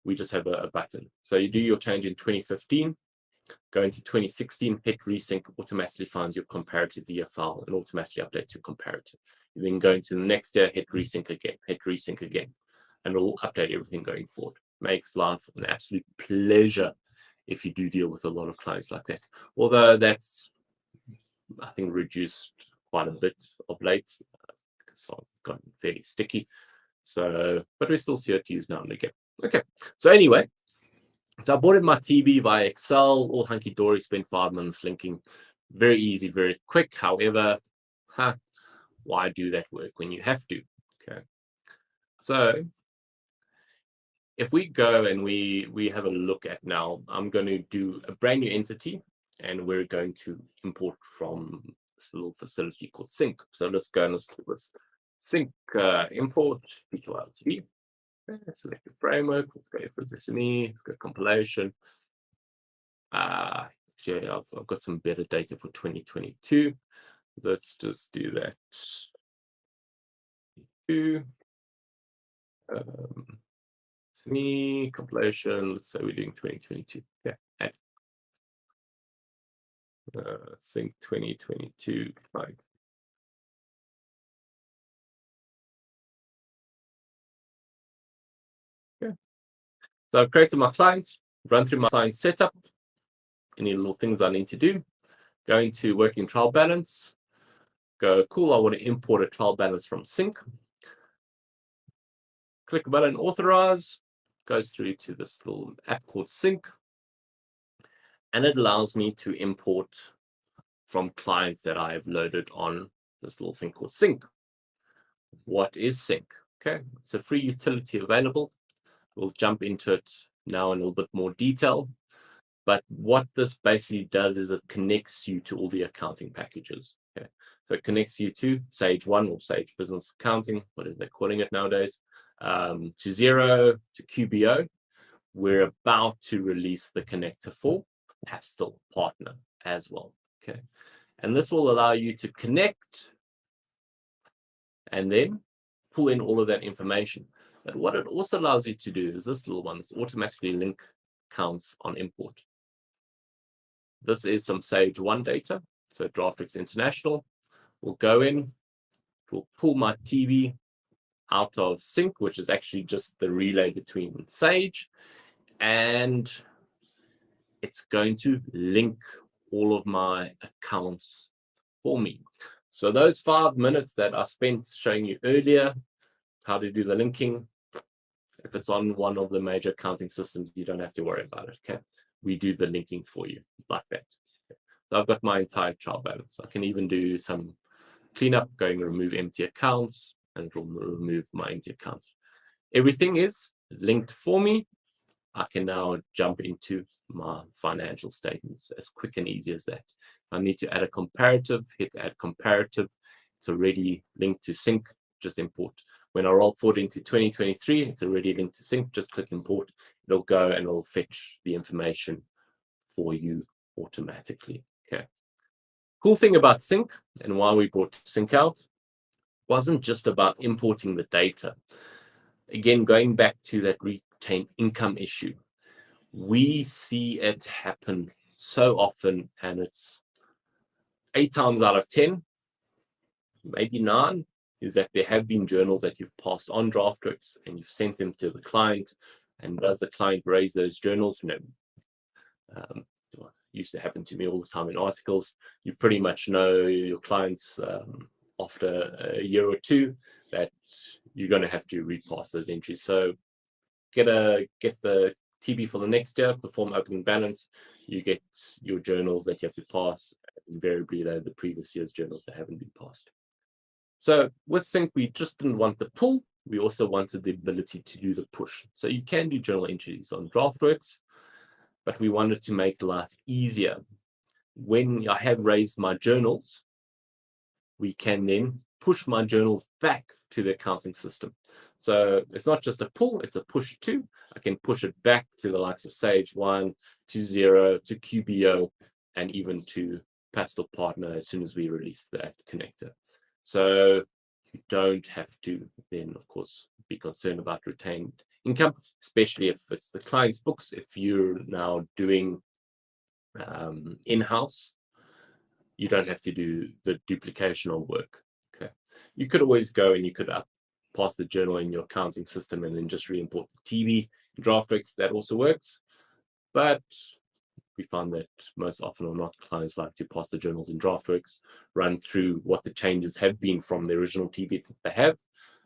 we just have a button. So you do your change in 2015, go into 2016, hit resync, automatically finds your comparative year file and automatically updates your comparative. You then go into the next year, hit resync again, and it'll update everything going forward. Makes life an absolute pleasure if you do deal with a lot of clients like that. Although that's, I think, reduced quite a bit of late because it's gotten fairly sticky. So, but we still see it used now and again. Okay, so anyway, so I bought in my TB via Excel, all hunky-dory, spent 5 minutes linking. Very easy, very quick. However, why do that work when you have to? Okay, so if we go and we have a look at now, I'm going to do a brand new entity, and we're going to import from this little facility called Sync. So let's go and let's do this. Sync import P2LTV. Select the framework. Let's go for SME. Let's go compilation. Actually, I've got some better data for 2022. Let's just do that. SME compilation. Let's say we're doing 2022. Yeah. Sync 2022. Right. So I've created my client, run through my client setup, any little things I need to do, go into working trial balance, go, cool, I want to import a trial balance from Sync. Click the button, authorize, goes through to this little app called Sync, and it allows me to import from clients that I have loaded on this little thing called Sync. What is Sync? Okay, it's a free utility available. We'll jump into it now in a little bit more detail. But what this basically does is it connects you to all the accounting packages. Okay, so it connects you to Sage 1 or Sage Business Accounting, whatever they're calling it nowadays, to Xero, to QBO. we're about to release the connector for Pastel Partner as well. Okay, and this will allow you to connect and then pull in all of that information. But what it also allows you to do is this little one, this automatically link accounts on import. This is some Sage 1 data, so Draftworx International. We'll go in, we'll pull my TV out of sync, which is actually just the relay between Sage, and it's going to link all of my accounts for me. So those 5 minutes that I spent showing you earlier, how to do the linking, if it's on one of the major accounting systems, you don't have to worry about it, okay? We do the linking for you like that. So I've got my entire trial balance. I can even do some cleanup, going to remove empty accounts, and it will remove my empty accounts. Everything is linked for me. I can now jump into my financial statements as quick and easy as that. If I need to add a comparative, hit add comparative. It's already linked to sync, just import. When I roll forward into 2023, it's already linked to sync, just click import. It'll go and it'll fetch the information for you automatically. Okay. Cool thing about sync and why we brought sync out wasn't just about importing the data. Again, going back to that retained income issue, we see it happen so often, and it's 8 times out of 10, maybe 9, is that there have been journals that you've passed on Draftworx and you've sent them to the client. And does the client raise those journals? No. Used to happen to me all the time in articles. You pretty much know your clients after a year or two that you're going to have to repass those entries. So get the TB for the next year, perform opening balance, you get your journals that you have to pass. Invariably, they're the previous year's journals that haven't been passed. So with sync, we just didn't want the pull. We also wanted the ability to do the push. So you can do journal entries on Draftworx, but we wanted to make life easier. When I have raised my journals, we can then push my journals back to the accounting system. So it's not just a pull, it's a push too. I can push it back to the likes of Sage 1, to 0, to QBO, and even to Pastel Partner as soon as we release that connector. So you don't have to then, of course, be concerned about retained income, especially if it's the client's books. If you're now doing in-house, you don't have to do the duplicational work. Okay, you could always go and you could pass the journal in your accounting system and then just re-import the TV in Draftworx. That also works, but we found that most often or not, clients like to pass the journals in Draftworx, run through what the changes have been from the original TB that they have,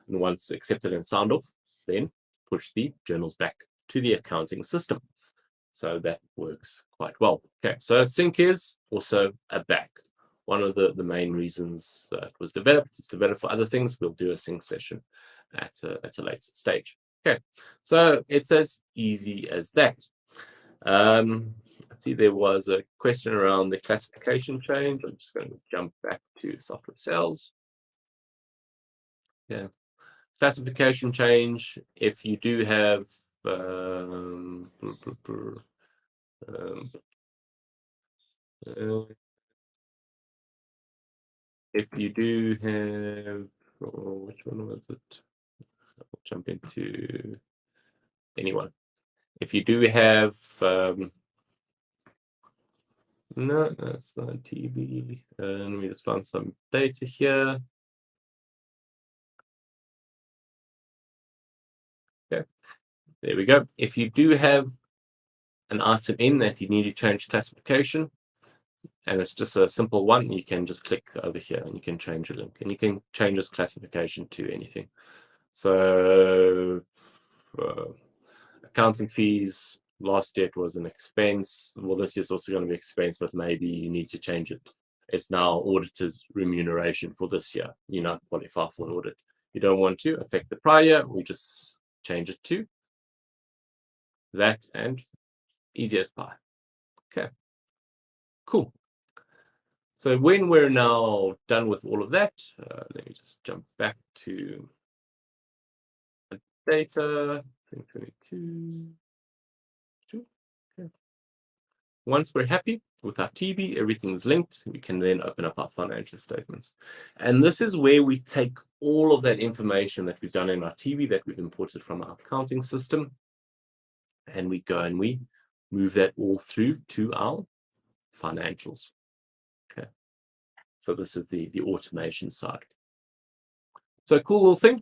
and once accepted and signed off, then push the journals back to the accounting system. So that works quite well. Okay, so sync is also a back. One of the main reasons that it was developed. It's developed for other things. We'll do a sync session at a later stage. Okay, so it's as easy as that. I see there was a question around the classification change. I'm just going to jump back to software sales. Yeah, classification change. If you do have if you do have, which one was it? I'll jump into anyone. If you do have, no, that's not TV. Let me just find some data here. Okay, there we go. If you do have an item in that you need to change classification, and it's just a simple one, you can just click over here and you can change a link, and you can change this classification to anything. So accounting fees, last year it was an expense. Well, this year's also going to be expense, but maybe you need to change it. It's now auditor's remuneration for this year. You not qualify for an audit. You don't want to affect the prior year. We just change it to that, and easy as pie. Okay, cool. So when we're now done with all of that, let me just jump back to data 2022. once we're happy with our TB, everything's linked, we can then open up our financial statements. And this is where we take all of that information that we've done in our TB that we've imported from our accounting system, and we go and we move that all through to our financials. Okay, so this is the automation side. So a cool little thing,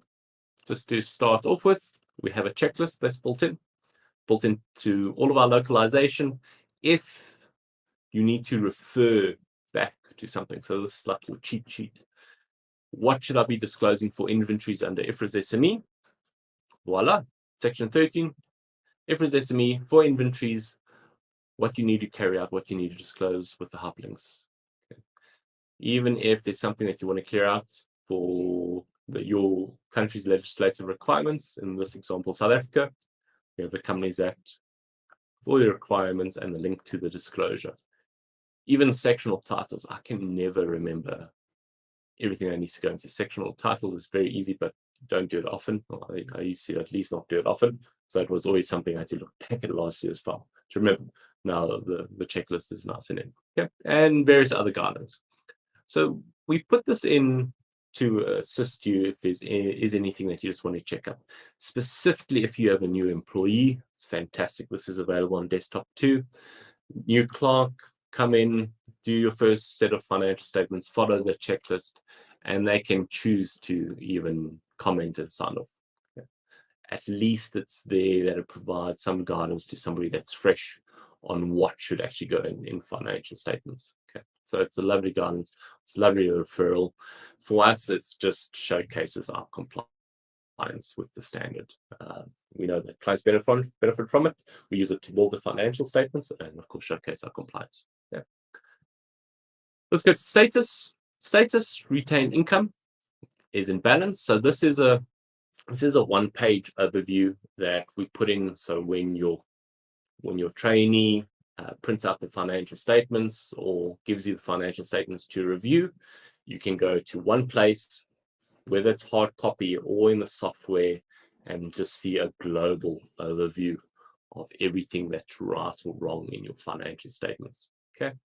just to start off with, we have a checklist that's built into all of our localization. If you need to refer back to something, so this is like your cheat sheet. What should I be disclosing for inventories under IFRS SME? Voila, section 13, IFRS SME for inventories, what you need to carry out, what you need to disclose with the hyperlinks. Okay. Even if there's something that you want to clear out for your country's legislative requirements, in this example, South Africa, we have the Companies Act, all the requirements and the link to the disclosure. Even sectional titles, I can never remember everything that needs to go into sectional titles. Is very easy, but don't do it often. I used to at least not do it often. So it was always something I had to look back at last year's file to remember. Now the checklist is nice and in. Okay, and various other guidelines. So we put this in to assist you if there's anything that you just want to check out. Specifically, if you have a new employee, it's fantastic. This is available on desktop too. New clerk, come in, do your first set of financial statements, follow the checklist, and they can choose to even comment and sign off. Okay. At least it's there that it provides some guidance to somebody that's fresh on what should actually go in financial statements. Okay, so it's a lovely guidance, it's a lovely referral. For us, it's just showcases our compliance with the standard. We know that clients benefit from it. We use it to build the financial statements and of course showcase our compliance. Yeah. Let's go to status. Status, retained income is in balance. So this is a one-page overview that we put in. So when your trainee prints out the financial statements or gives you the financial statements to review, you can go to one place, whether it's hard copy or in the software, and just see a global overview of everything that's right or wrong in your financial statements. Okay,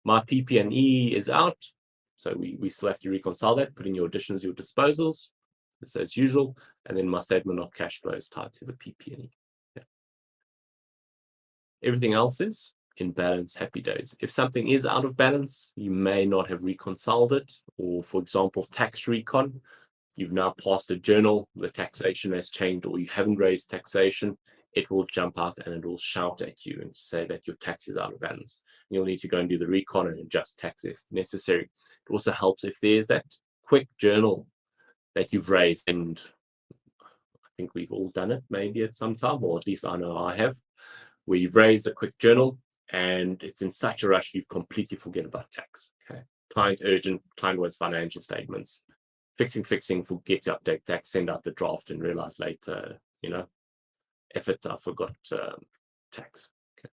my PP&E is out, so we still have to reconcile that, put in your additions, your disposals, it's as usual, and then my statement of cash flow is tied to the PP&E. Okay. Everything else is in balance, happy days. If something is out of balance, you may not have reconciled it, or for example, tax recon, you've now passed a journal, the taxation has changed, or you haven't raised taxation, it will jump out and it will shout at you and say that your tax is out of balance. You'll need to go and do the recon and adjust tax if necessary. It also helps if there's that quick journal that you've raised, and I think we've all done it maybe at some time, or at least I know I have, where you've raised a quick journal and it's in such a rush you've completely forget about tax. Okay, client urgent, client wants financial statements, fixing, forget to update tax, send out the draft and realize later, effort, I forgot tax. Okay,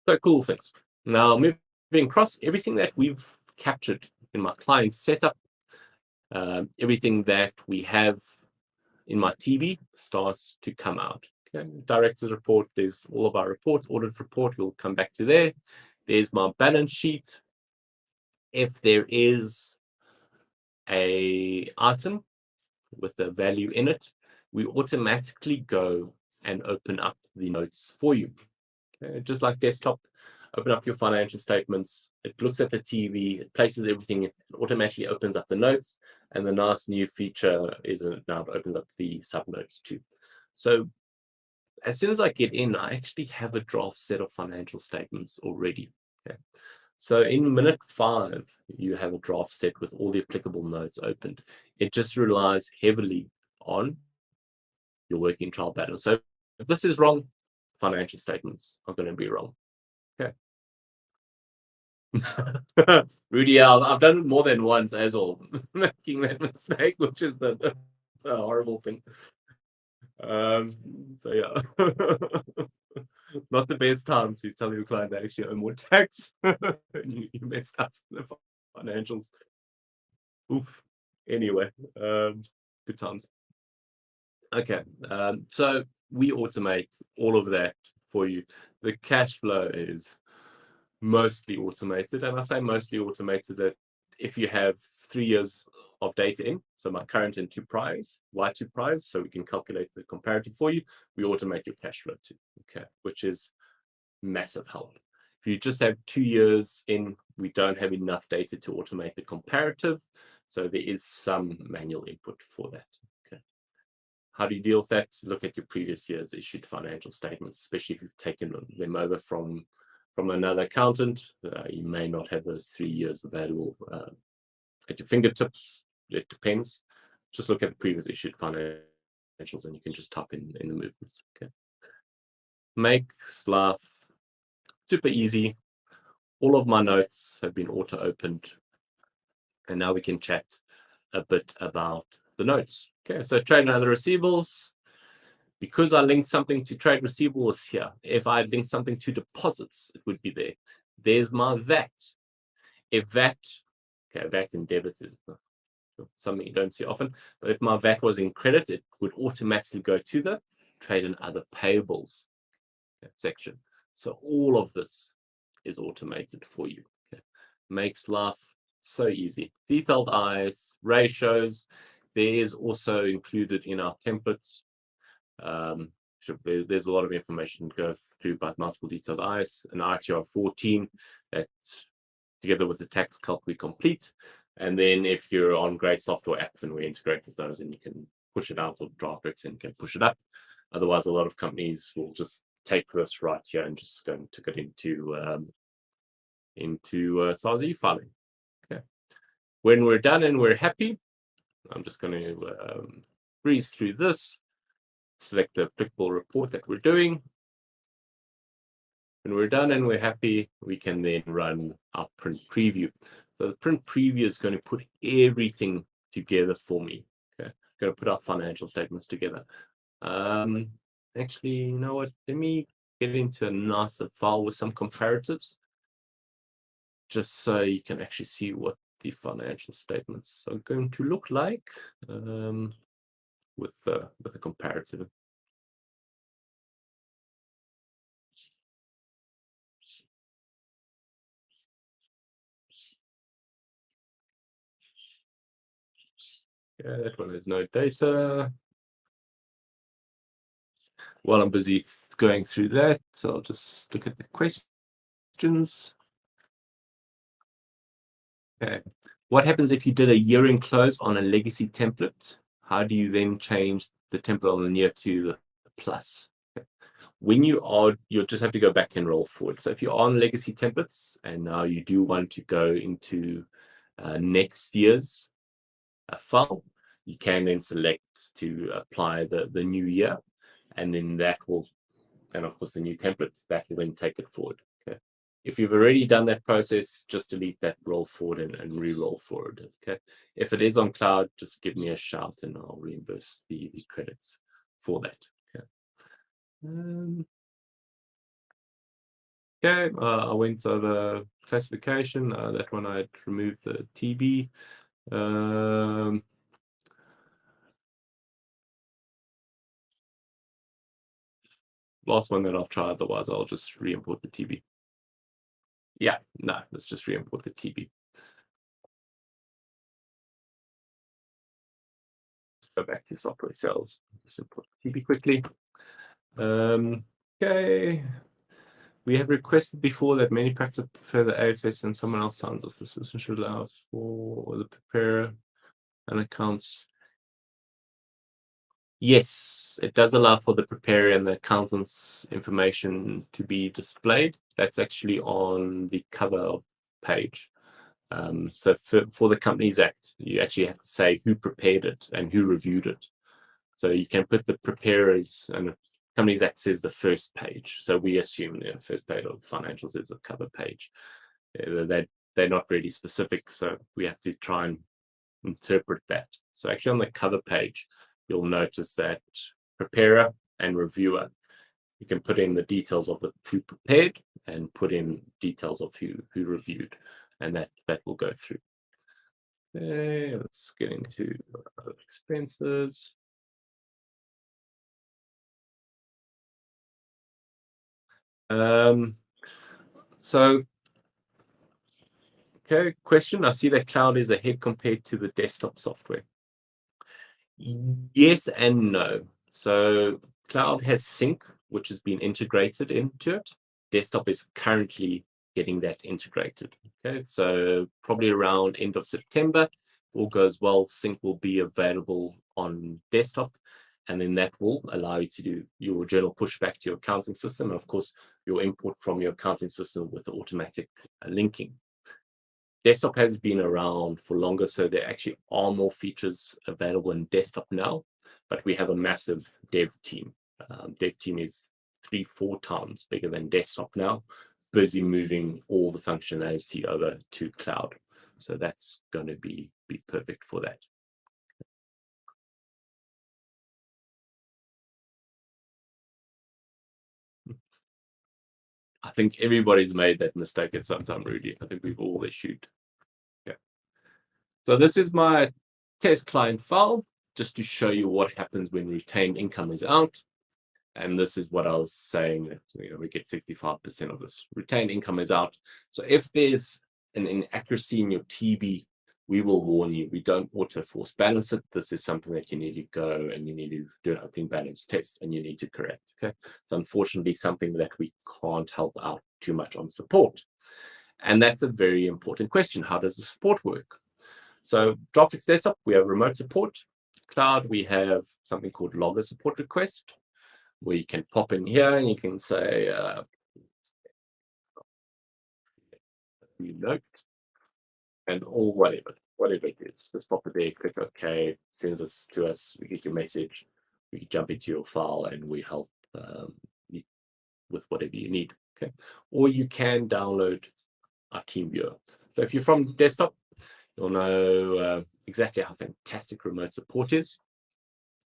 so cool things. Now moving across, everything that we've captured in my client setup, everything that we have in my TB starts to come out. Okay, director's report, there's all of our report, audit report, we'll come back to there. There's my balance sheet. If there is a item with a value in it, we automatically go and open up the notes for you. Okay, just like desktop, open up your financial statements, it looks at the TV, it places everything, it automatically opens up the notes, and the nice new feature is now it opens up the subnotes too. So as soon as I get in, I actually have a draft set of financial statements already. Okay, so in minute 5, you have a draft set with all the applicable notes opened. It just relies heavily on your working trial balance. So if this is wrong, financial statements are going to be wrong. Okay. Rudy, I've done it more than once as well, making that mistake, which is the horrible thing. So yeah, not the best time to tell your client they actually owe more tax. you messed up the financials. Oof. Anyway, good times. Okay, so we automate all of that for you. the cash flow is mostly automated. And I say mostly automated that if you have 3 years of data in, so my current and two priors, Y2 priors, so we can calculate the comparative for you, we automate your cash flow too, okay, which is massive help. If you just have 2 years in, we don't have enough data to automate the comparative, so there is some manual input for that. Okay. How do you deal with that? Look at your previous year's issued financial statements, especially if you've taken them over from another accountant. You may not have those 3 years available at your fingertips. It depends. Just look at the previous issued financials and you can just type in the movements. Okay. Makes life super easy. All of my notes have been auto-opened. And now we can chat a bit about the notes. Okay, so trade and other receivables. Because I linked something to trade receivables here, if I linked something to deposits, it would be there. There's my VAT. If VAT, okay, VAT and debit is something you don't see often, but if my VAT was in credit, it would automatically go to the trade and other payables section. So all of this is automated for you. Okay. Makes life so easy. Detailed eyes, ratios, there is also included in our templates. There's a lot of information to go through about multiple detailed eyes, an RTR 14 that together with the tax calc we complete. And then if you're on great software app, and we integrate with those and you can push it out of Draftworx and you can push it up. Otherwise, a lot of companies will just take this right here and just go and took it into SARS e-filing. Okay. When we're done and we're happy, I'm just going to breeze through this, select the applicable report that we're doing. When we're done and we're happy, we can then run our print preview. So the print preview is going to put everything together for me. Okay, I'm going to put our financial statements together. Actually, you know what? Let me get into a nicer file with some comparatives, just so you can actually see what the financial statements are going to look like with a comparative. Yeah, that one has no data. While I'm busy going through that, so I'll just look at the questions. Okay. What happens if you did a year-end close on a legacy template? How do you then change the template on the year to the plus? Okay. When you are, you'll just have to go back and roll forward. So if you're on legacy templates and now you do want to go into next year's file, you can then select to apply the new year, and then that will, and of course the new template, that will then take it forward. Okay. If you've already done that process, just delete that roll forward and re-roll forward. Okay. If it is on cloud, just give me a shout and I'll reimburse the credits for that. Okay. Okay, I went over classification. That one I removed the TB. Last one that I'll try, otherwise I'll just re-import the TB. Yeah, no, let's just re-import the TB. Let's go back to software sales. Just import TB quickly. Okay. We have requested before that many practice prefer the AFS and someone else signs off. The system should allow for the preparer and accounts. Yes, it does allow for the preparer and the accountant's information to be displayed. That's actually on the cover page. So for the Companies Act, you actually have to say who prepared it and who reviewed it. So you can put the preparers, and the Companies Act says the first page. So we assume the first page of financials is the cover page. They're not really specific, so we have to try and interpret that. So actually on the cover page, you'll notice that preparer and reviewer, you can put in the details of who prepared and put in details of who reviewed, and that will go through. Okay, let's get into expenses. So, okay, question. I see that cloud is ahead compared to the desktop software. Yes and no. So cloud has sync, which has been integrated into it. Desktop is currently getting that integrated. Okay, so probably around end of September, all goes well, sync will be available on desktop, and then that will allow you to do your journal pushback to your accounting system, and of course your import from your accounting system with the automatic linking. Desktop has been around for longer, so there actually are more features available in desktop now, but we have a massive dev team. Dev team is 3-4 times bigger than desktop now, busy moving all the functionality over to cloud. So that's going to be perfect for that. I think everybody's made that mistake at some time, Rudy. I think we've all issued. Yeah. So this is my test client file, just to show you what happens when retained income is out. And this is what I was saying, that we get 65% of this. Retained income is out. So if there's an inaccuracy in your TB, we will warn you. We don't auto force balance it. This is something that you need to go and you need to do an opening balance test and you need to correct. Okay. So unfortunately, something that we can't help out too much on support. And that's a very important question. How does the support work? So Draftworx Desktop, we have remote support. Cloud, we have something called logger support request, where you can pop in here and you can say, note, and or whatever it is. Just pop it there, click OK, send this to us, we get your message, we can jump into your file and we help you with whatever you need. Okay, or you can download our team viewer. So if you're from desktop, you'll know exactly how fantastic remote support is.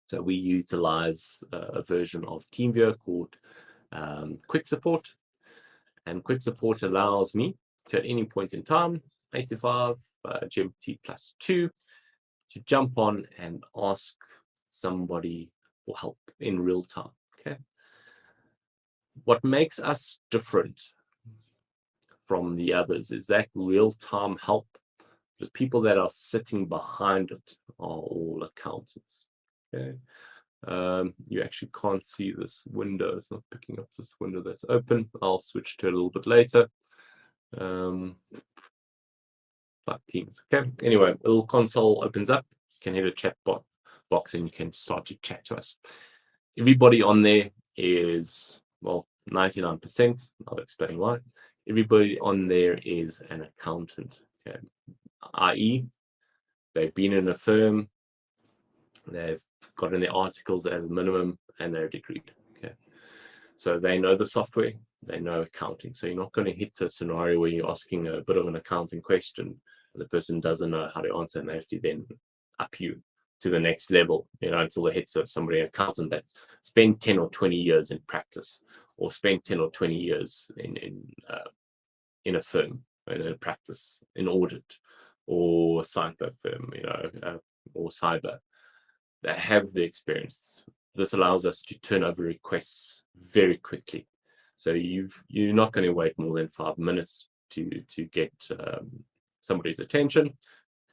So we utilize a version of TeamViewer called Quick Support. And Quick Support allows me to, at any point in time, 8 to 5, GMT +2, to jump on and ask somebody for help in real time. Okay. What makes us different from the others is that real-time help. The people that are sitting behind it are all accountants. Okay. You actually can't see this window. It's not picking up this window that's open. I'll switch to it a little bit later. Like Teams. Okay. Anyway, a little console opens up. You can hit a chat box and you can start to chat to us. Everybody on there is, well, 99%. I'll explain why. Everybody on there is an accountant. Okay. i.e., they've been in a firm, they've got in their articles at a minimum, and they're degreed. Okay, so they know the software, they know accounting. So you're not going to hit a scenario where you're asking a bit of an accounting question, and the person doesn't know how to answer, and they have to then up you to the next level, until they hit somebody, an accountant that's spent 10 or 20 years in practice, or spent 10 or 20 years in a firm, in a practice, in audit, or cyber firm, or cyber, that have the experience. This allows us to turn over requests very quickly. So you're not going to wait more than 5 minutes to get somebody's attention,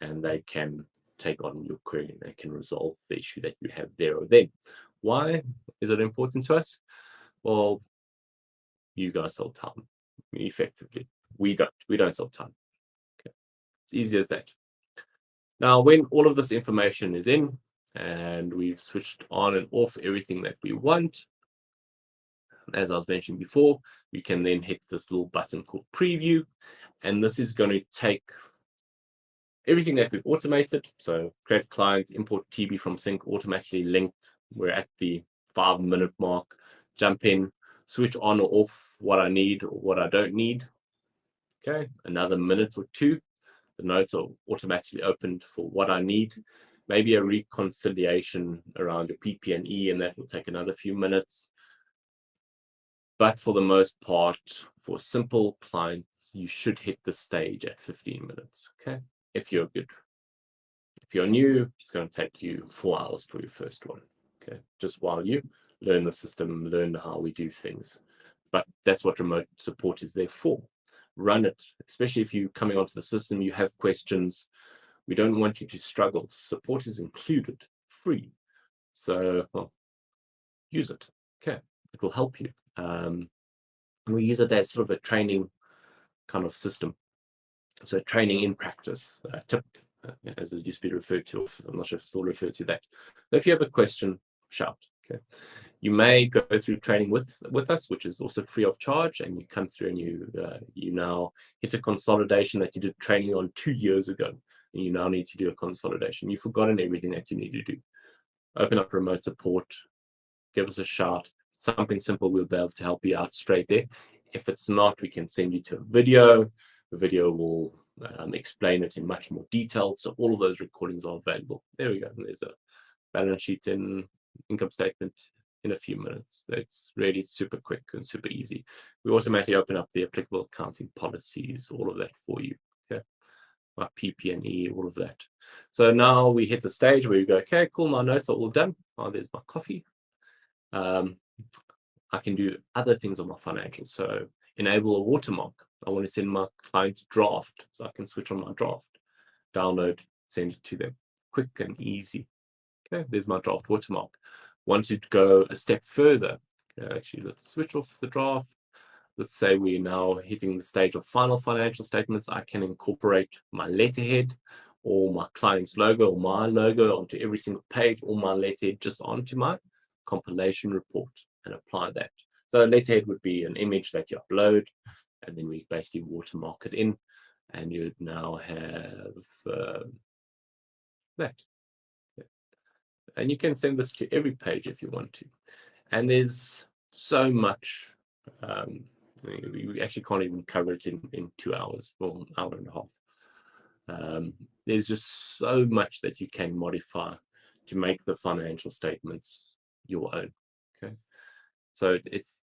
and they can take on your query and they can resolve the issue that you have there or then. Why is it important to us? Well, you guys sell time, effectively. We don't sell time. Okay. It's easy as that. Now, when all of this information is in and we've switched on and off everything that we want, as I was mentioning before, we can then hit this little button called preview, and this is going to take everything that we've automated. So create client, import TB from sync, automatically linked. We're at the 5-minute mark. Jump in, switch on or off what I need or what I don't need. Okay, another minute or two. The notes are automatically opened for what I need. Maybe a reconciliation around your PP&E, and that will take another few minutes. But for the most part, for simple clients, you should hit the stage at 15 minutes. Okay, if you're good. If you're new, it's going to take you 4 hours for your first one. Okay, just while you learn the system, learn how we do things. but that's what remote support is there for. Run it, especially if you're coming onto the system, you have questions. We don't want you to struggle. Support is included, free. So, well, use it. Okay, it will help you. And we use it as sort of a training kind of system. So training in practice, tip, as it used to be referred to. I'm not sure if it's still referred to that. But if you have a question, shout. Okay. You may go through training with us, which is also free of charge, and you come through and you now hit a consolidation that you did training on 2 years ago, and you now need to do a consolidation. You've forgotten everything that you need to do. Open up remote support, give us a shout. Something simple, we'll be able to help you out straight there. If it's not, we can send you to a video. The video will explain it in much more detail. So all of those recordings are available. There we go. There's a balance sheet and income statement in a few minutes. It's really super quick and super easy. We automatically open up the applicable accounting policies, all of that for you. Okay, our PP&E, all of that. So now we hit the stage where you go, okay, cool, my notes are all done. Oh, there's my coffee. I can do other things on my financials. So enable a watermark. I want to send my client draft, so I can switch on my draft, download, send it to them. Quick and easy. Okay, there's my draft watermark. Want to go a step further. Okay, actually, let's switch off the draft. Let's say we're now hitting the stage of final financial statements. I can incorporate my letterhead or my client's logo or my logo onto every single page, or my letterhead just onto my compilation report and apply that. So a letterhead would be an image that you upload, and then we basically watermark it in, and you'd now have that. And you can send this to every page if you want to. And there's so much, we actually can't even cover it in 2 hours or an hour and a half. There's just so much that you can modify to make the financial statements your own. Okay, so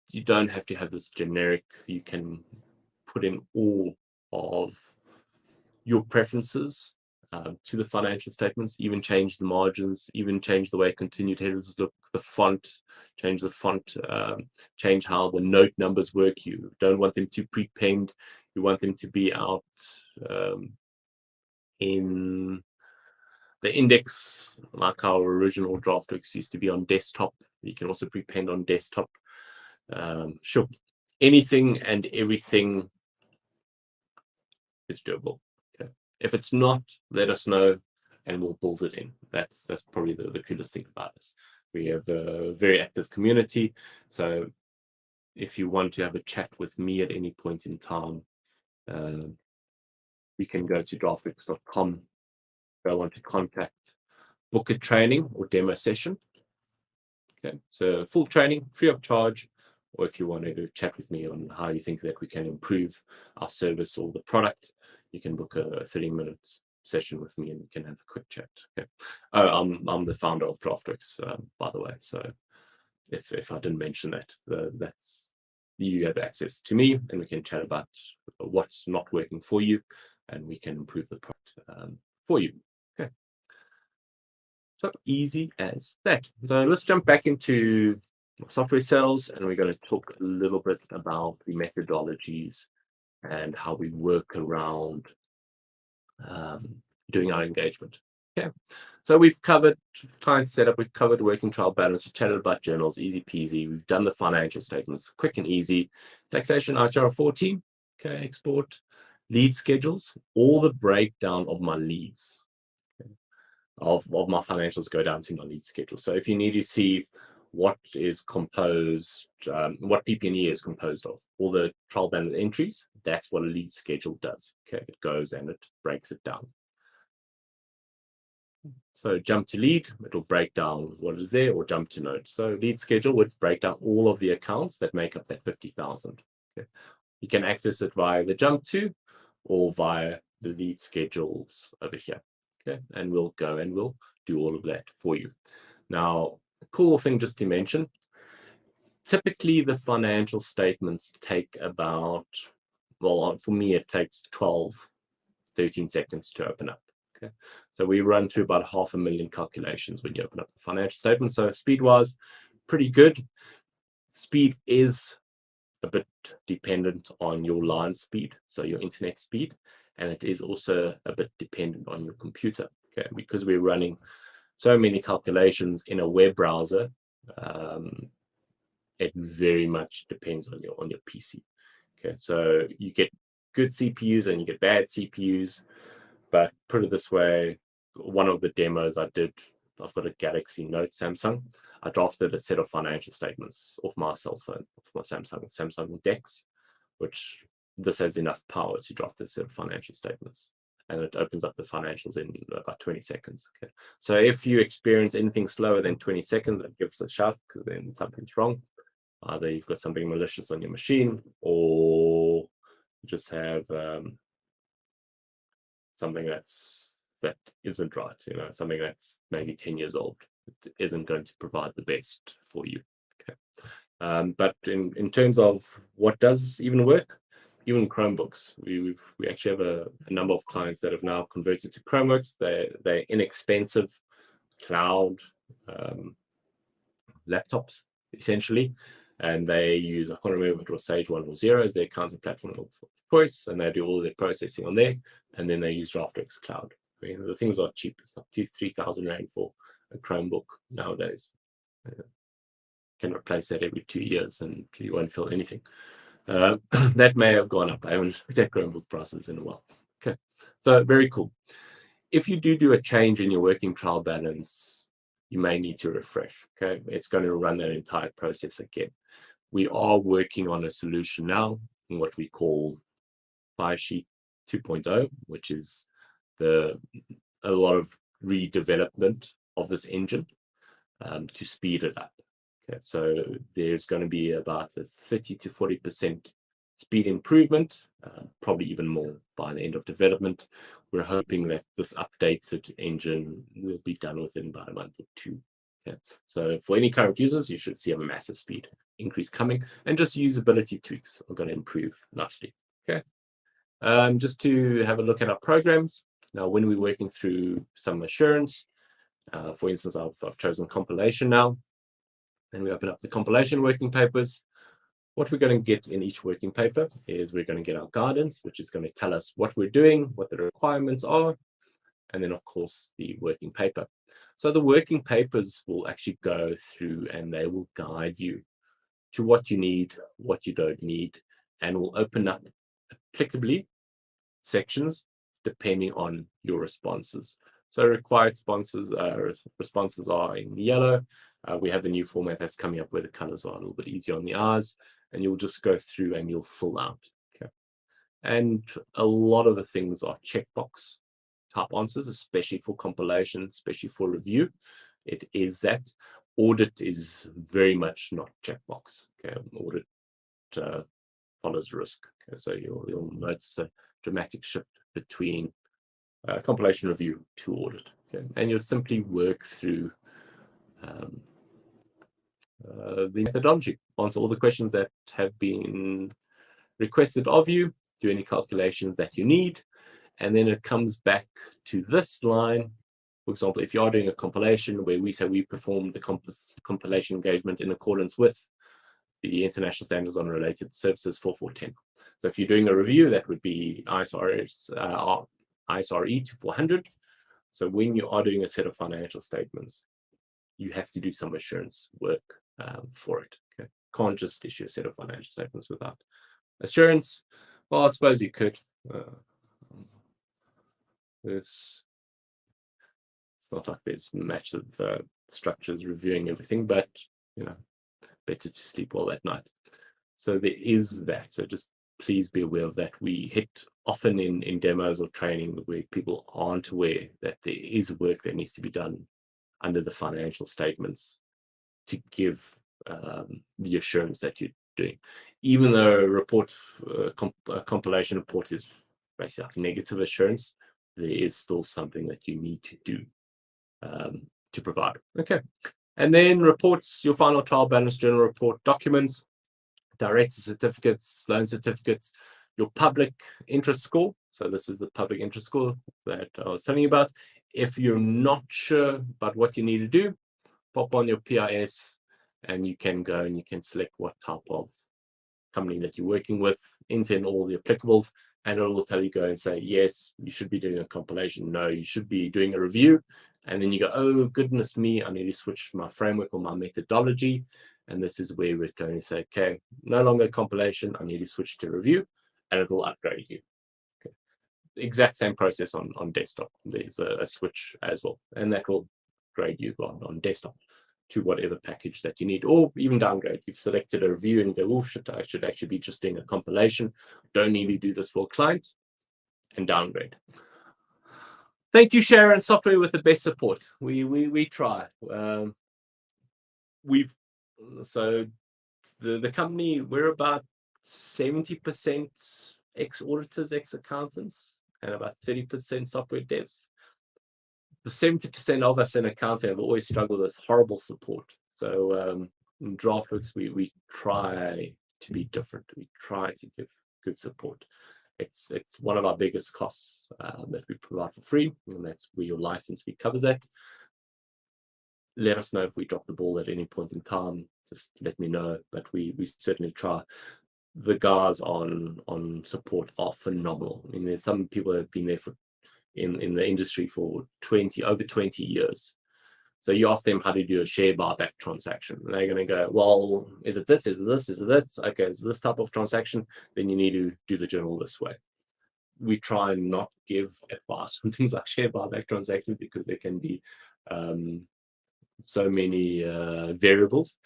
you don't have to have this generic. You can put in all of your preferences to the financial statements, even change the margins, even change the way continued headers look, the font, change the font, change how the note numbers work. You don't want them to pre-penned. You want them to be out in the index, like our original Draftworx used to be on desktop. You can also pre-pen on desktop. Sure, anything and everything is doable. Okay, if it's not, let us know and we'll build it in. That's probably the coolest thing about us. We have a very active community, so if you want to have a chat with me at any point in time, you can go to draftworx.com, go on to contact, book a training or demo session. Okay, so full training, free of charge, or if you want to chat with me on how you think that we can improve our service or the product, you can book a 30-minute session with me and we can have a quick chat. Okay. I'm the founder of Draftworx, by the way. So if I didn't mention that, that's you have access to me and we can chat about what's not working for you and we can improve the product for you. Okay. So easy as that. So let's jump back into software sales, and we're going to talk a little bit about the methodologies and how we work around doing our engagement. Okay, so we've covered client setup, we've covered working trial balance, we've chatted about journals, easy peasy. We've done the financial statements, quick and easy. Taxation, ITR 14, okay, export, lead schedules, all the breakdown of my leads. Okay. Of my financials go down to my lead schedule. So if you need to see what is composed, what PP&E is composed of, all the trial balance entries, that's what a lead schedule does. Okay, it goes and it breaks it down. So jump to lead, it'll break down what is there, or jump to note. So lead schedule would break down all of the accounts that make up that 50,000. Okay. You can access it via the jump to or via the lead schedules over here. Okay, and we'll go and we'll do all of that for you. Now, a cool thing just to mention, typically the financial statements take about, well, for me, it takes 12, 13 seconds to open up. Okay, so we run through about 500,000 calculations when you open up the financial statement. So speed-wise, pretty good. Speed is a bit dependent on your line speed, so your internet speed, and it is also a bit dependent on your computer. Okay, because we're running so many calculations in a web browser, it very much depends on your PC. Okay, so you get good CPUs and you get bad CPUs, but put it this way, one of the demos I did, I've got a Galaxy Note Samsung. I drafted a set of financial statements off my cell phone, off my Samsung DeX, which this has enough power to draft a set of financial statements. And it opens up the financials in about 20 seconds. Okay, so if you experience anything slower than 20 seconds, that gives a shout, because then something's wrong. Either you've got something malicious on your machine, or you just have something that isn't right. You know, something that's maybe 10 years old. It isn't going to provide the best for you. Okay, but in terms of what does even work, even Chromebooks, we actually have a number of clients that have now converted to Chromebooks. They're inexpensive cloud laptops, essentially, and they use, I can't remember if it was Sage 1 or 0 as their accounting platform of choice, and they do all their processing on there, and then they use Draftworx Cloud. I mean, the things are cheap. It's like 2,000-3,000 Rand for a Chromebook nowadays. Can replace that every 2 years and you won't feel anything. That may have gone up. I haven't looked at Chromebook prices in a while. Okay, so very cool. If you do a change in your working trial balance, you may need to refresh. Okay, it's going to run that entire process again. We are working on a solution now in what we call Firesheet 2.0, which is a lot of redevelopment of this engine to speed it up. Okay, so there's going to be about a 30 to 40% speed improvement, probably even more by the end of development. We're hoping that this updated engine will be done within about a month or two. Okay, so for any current users, you should see a massive speed increase coming, and just usability tweaks are going to improve nicely. Okay, just to have a look at our programs. Now, when we're working through some assurance, for instance, I've chosen compilation now. And we open up the compilation working papers. What we're going to get in each working paper is we're going to get our guidance, which is going to tell us what we're doing, what the requirements are, and then, of course, the working paper. So the working papers will actually go through and they will guide you to what you need, what you don't need, and will open up applicably sections depending on your responses. So required responses are in yellow. We have a new format that's coming up where the colors are a little bit easier on the eyes, and you'll just go through and you'll fill out. Okay, and a lot of the things are checkbox type answers, especially for compilation, especially for review. It is that. Audit is very much not checkbox. Okay, audit follows risk. Okay, so you'll notice a dramatic shift between compilation review to audit. Okay, and you'll simply work through the methodology, answer all the questions that have been requested of you, do any calculations that you need, and then it comes back to this line. For example, if you are doing a compilation where we say we perform the compilation engagement in accordance with the International Standards on Related Services 4410. So if you're doing a review, that would be ISRE 2400. So when you are doing a set of financial statements, you have to do some assurance work for it. Okay, can't just issue a set of financial statements without assurance. Well, I suppose you could. It's not like there's massive structures reviewing everything, but better to sleep well at night. So there is that. So just please be aware of that. We hit often in demos or training where people aren't aware that there is work that needs to be done under the financial statements to give the assurance that you're doing. Even though a compilation report is basically like negative assurance, there is still something that you need to do to provide. Okay, and then reports, your final trial balance journal report, documents, director certificates, loan certificates, your public interest score. So this is the public interest score that I was telling you about. If you're not sure about what you need to do, pop on your PIS and you can go and you can select what type of company that you're working with, enter in all the applicables, and it will tell you, go and say, yes, you should be doing a compilation. No, you should be doing a review. And then you go, oh, goodness me, I need to switch my framework or my methodology. And this is where we're going to say, okay, no longer compilation, I need to switch to review, and it will upgrade you. Okay. The exact same process on desktop. There's a switch as well, and that will grade you on desktop to whatever package that you need, or even downgrade. You've selected a review and you go, oh shit, I should actually be just doing a compilation. Don't need to do this for a client, and downgrade. Thank you, Sharon. Software with the best support. We try. So the company, we're about 70% ex-auditors, ex-accountants, and about 30% software devs. The 70% of us in accounting have always struggled with horrible support. So in Draftworx, we try to be different. We try to give good support. It's one of our biggest costs that we provide for free, and that's where your license fee covers that. Let us know if we drop the ball at any point in time. Just let me know, but we certainly try. The guys on support are phenomenal. I mean, there's some people that have been there in the industry for over 20 years. So you ask them how to do a share buyback transaction, and they're going to go, well, is it this, is it this, is it this? Okay, is this type of transaction? Then you need to do the journal this way. We try and not give advice on things like share buyback transactions because there can be so many variables.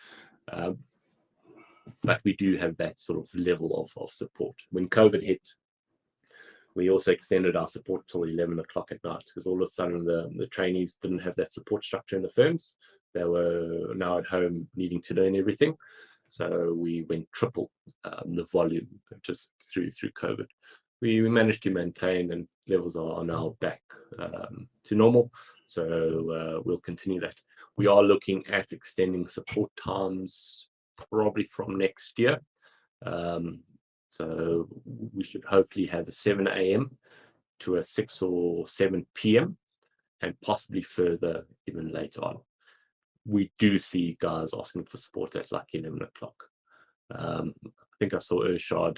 But we do have that sort of level of support. When COVID hit, we also extended our support till 11 o'clock at night, because all of a sudden the trainees didn't have that support structure in the firms. They were now at home needing to learn everything. So we went triple the volume just through COVID. We managed to maintain, and levels are now back to normal. So we'll continue that. We are looking at extending support times probably from next year. So we should hopefully have a 7 a.m. to a 6 or 7 p.m. and possibly further even later on. We do see guys asking for support at like 11 o'clock. I think I saw Urshad.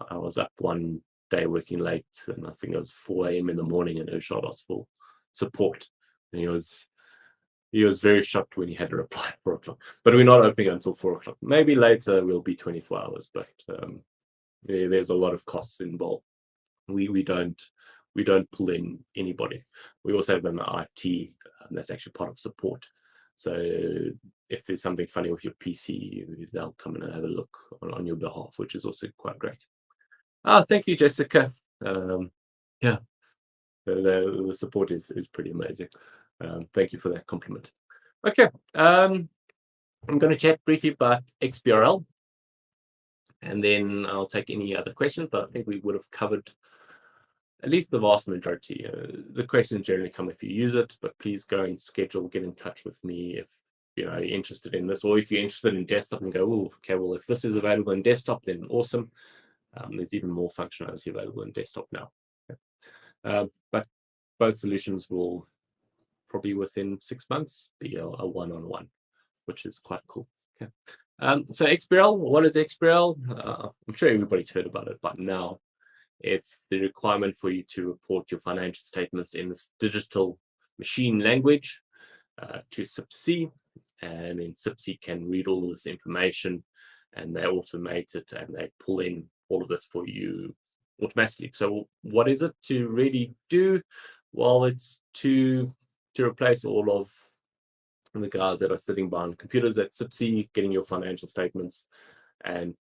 I was up one day working late, and I think it was 4 a.m. in the morning, and Urshad asked for support. And he was very shocked when he had to reply at 4 o'clock. But we're not opening until 4 o'clock. Maybe later we'll be 24 hours, but there's a lot of costs involved. We don't pull in anybody. We also have an IT that's actually part of support. So if there's something funny with your PC, they'll come in and have a look on your behalf, which is also quite great. Thank you, Jessica. Yeah, the support is pretty amazing. Thank you for that compliment. Okay, I'm going to chat briefly about XBRL, and then I'll take any other questions, but I think we would have covered at least the vast majority. The questions generally come if you use it, but please go and get in touch with me if you're interested in this, or if you're interested in desktop and go, oh, okay, well, if this is available in desktop, then awesome. There's even more functionality available in desktop now. Okay. But both solutions will probably within 6 months be a one-on-one, which is quite cool. Okay. So XBRL, what is XBRL? I'm sure everybody's heard about it by now. It's the requirement for you to report your financial statements in this digital machine language to CIPC, and then CIPC can read all of this information, and they automate it, and they pull in all of this for you automatically. So what is it to really do? Well, it's to replace all of the guys that are sitting behind computers at CIPC, getting your financial statements and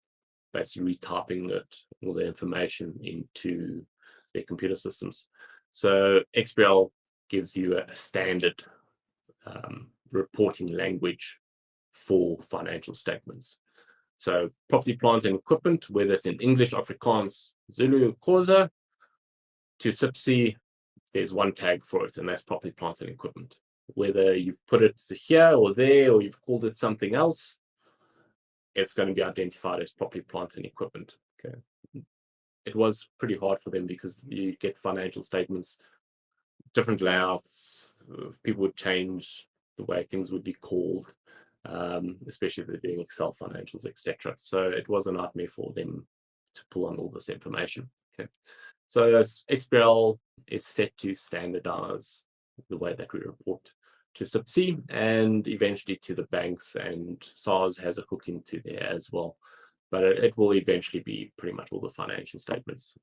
basically retyping all the information into their computer systems. So XBRL gives you a standard reporting language for financial statements. So property, plant, and equipment, whether it's in English, Afrikaans, Zulu, Xhosa, to CIPC, there's one tag for it, and that's property, plant, and equipment. Whether you've put it here or there, or you've called it something else, it's going to be identified as property, plant, and equipment. Okay. It was pretty hard for them because you get financial statements, different layouts, people would change the way things would be called. especially if they're doing Excel financials, etc. So it was a nightmare for them to pull on all this information. Okay, so XBRL is set to standardize the way that we report to CIPC and eventually to the banks, and SARS has a hook into there as well. But it will eventually be pretty much all the financial statements.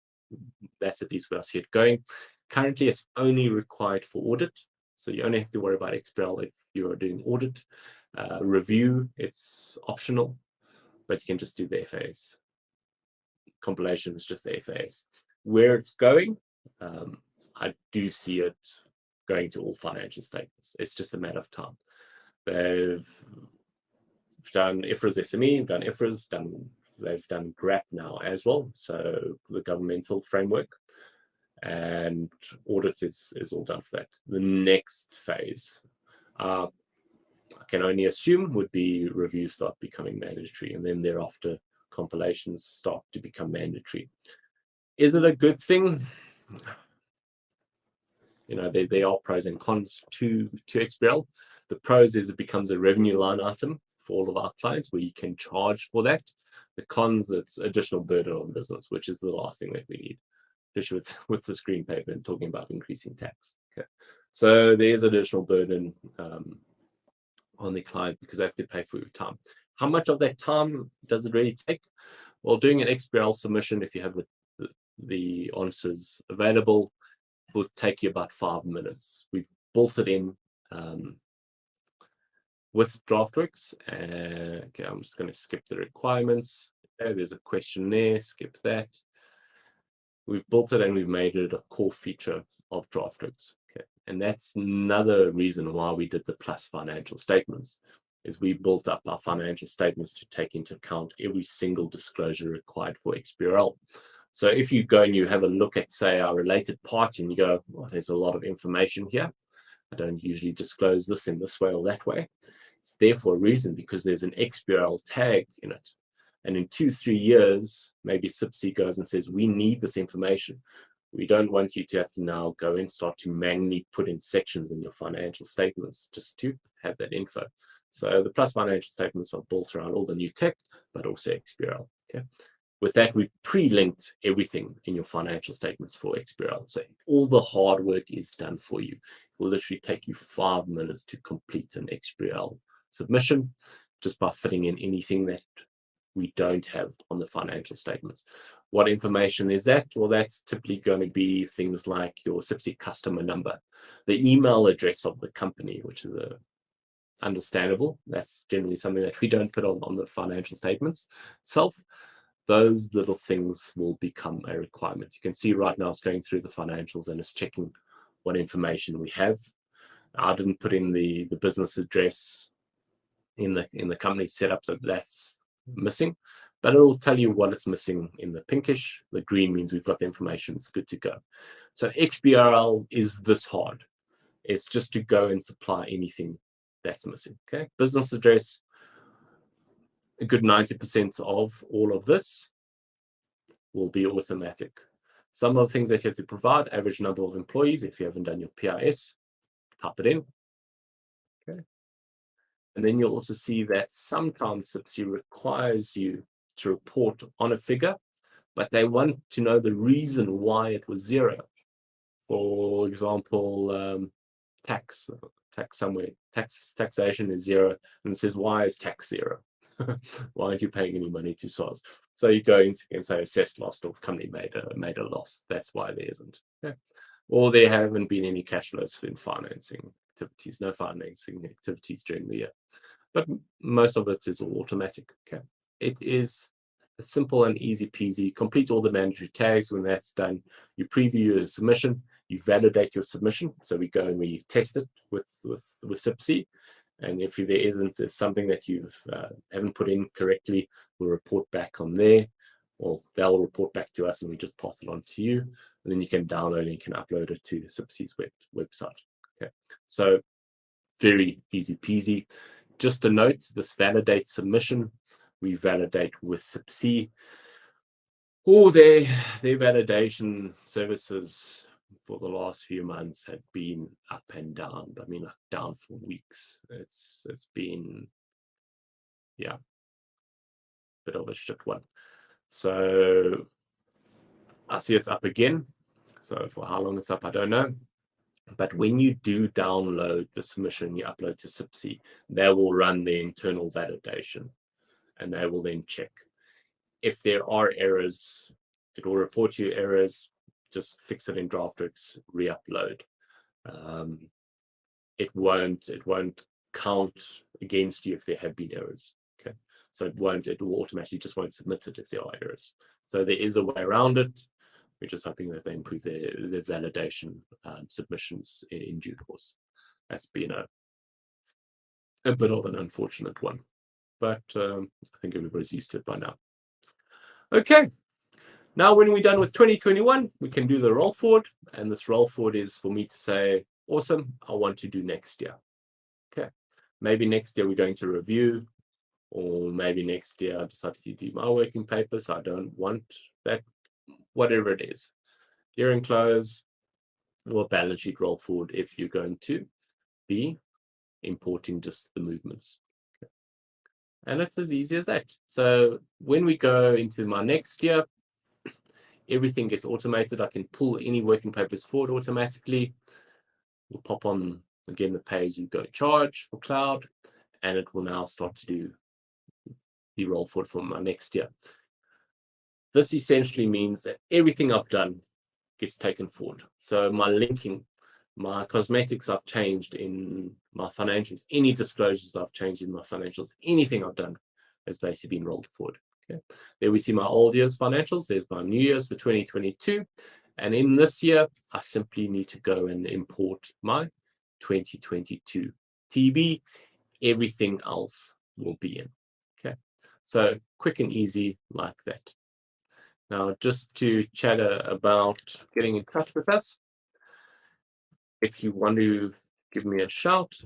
That's at least where I see it going. Currently, it's only required for audit. So you only have to worry about XBRL if you are doing audit. Review, it's optional, but you can just do the FAS. Compilation is just the FAS. Where it's going, I do see it going to all financial statements. It's just a matter of time. They've done IFRS SME, done IFRS, they've done GRAP now as well, so the governmental framework, and audit is all done for that. The next phase, I can only assume, would be reviews start becoming mandatory, and then thereafter compilations start to become mandatory. Is it a good thing? You know, there are pros and cons to XBRL. The pros is it becomes a revenue line item for all of our clients where you can charge for that. The cons, it's additional burden on business, which is the last thing that we need, especially with the screen paper and talking about increasing tax. Okay, so there's additional burden on the client because they have to pay for your time. How much of that time does it really take? Well, doing an XBRL submission, if you have the answers available, will take you about 5 minutes. We've built it in with Draftworx. Okay, I'm just going to skip the requirements. Okay, there's a question there, skip that. We've built it and we've made it a core feature of Draftworx. Okay, and that's another reason why we did the plus financial statements, is we built up our financial statements to take into account every single disclosure required for XBRL. So if you go and you have a look at, say, our related party, and you go, well, there's a lot of information here. I don't usually disclose this in this way or that way. It's there for a reason, because there's an XBRL tag in it. And in 2-3 years, maybe CIPC goes and says, we need this information. We don't want you to have to now go and start to manually put in sections in your financial statements just to have that info. So the plus financial statements are built around all the new tech, but also XBRL. Okay. With that, we've pre-linked everything in your financial statements for XBRL. So all the hard work is done for you. It will literally take you 5 minutes to complete an XBRL submission just by fitting in anything that we don't have on the financial statements. What information is that? Well, that's typically going to be things like your CIPC customer number, the email address of the company, which is understandable. That's generally something that we don't put on the financial statements itself. Those little things will become a requirement. You can see right now it's going through the financials and it's checking what information we have. I didn't put in the business address in the company setup, so that's missing, but it'll tell you what is missing in the pinkish. The green means we've got the information, it's good to go. So XBRL is this hard. It's just to go and supply anything that's missing. Okay, business address, a good 90% of all of this will be automatic. Some of the things that you have to provide, average number of employees, if you haven't done your PIS, type it in. Okay. And then you'll also see that sometimes CIPC requires you to report on a figure, but they want to know the reason why it was zero. For example, taxation is zero, and it says, why is tax zero? Why aren't you paying any money to SARS? So you go and say assessed loss, or company made a loss. That's why there isn't. Okay. Or there haven't been any cash flows in financing activities, no financing activities during the year. But most of it is all automatic. Okay. It is a simple and easy peasy. Complete all the mandatory tags. When that's done, you preview your submission, you validate your submission. So we go and we test it with CIPC. And if there isn't something that you haven't put in correctly, we'll report back on there, or they'll report back to us and we just pass it on to you. And then you can download and you can upload it to CIPC's website. Okay, so very easy peasy. Just a note, this validate submission, we validate with CIPC, or their validation services for the last few months had been up and down. I mean, like down for weeks. It's been yeah, bit of a shit one. So I see it's up again. So for how long it's up, I don't know. But when you do download the submission, you upload to CIPC, they will run the internal validation, and they will then check. If there are errors, it will report you errors, just fix it in Draftworx, re-upload. It won't count against you if there have been errors. Okay, so it will automatically just won't submit it if there are errors. So there is a way around it. We're just hoping that they improve their validation submissions in due course. That's been a bit of an unfortunate one, but I think everybody's used to it by now. Okay, now when we're done with 2021, we can do the roll forward, and this roll forward is for me to say, awesome, I want to do next year. Okay, maybe next year we're going to review, or maybe next year I decide to do my working paper, so I don't want that, whatever it is. Year-end close or balance sheet roll forward if you're going to be importing just the movements. Okay. And it's as easy as that. So when we go into my next year, everything gets automated. I can pull any working papers forward automatically. We'll pop on again the pay-as-you-go charge for cloud, and it will now start to do the roll forward for my next year. This essentially means that everything I've done gets taken forward. So my linking, my cosmetics I've changed in my financials, any disclosures I've changed in my financials, anything I've done has basically been rolled forward. Okay. There we see my old year's financials. There's my new year's for 2022. And in this year, I simply need to go and import my 2022 TB. Everything else will be in. Okay. So quick and easy like that. Now, just to chat about getting in touch with us, if you want to give me a shout,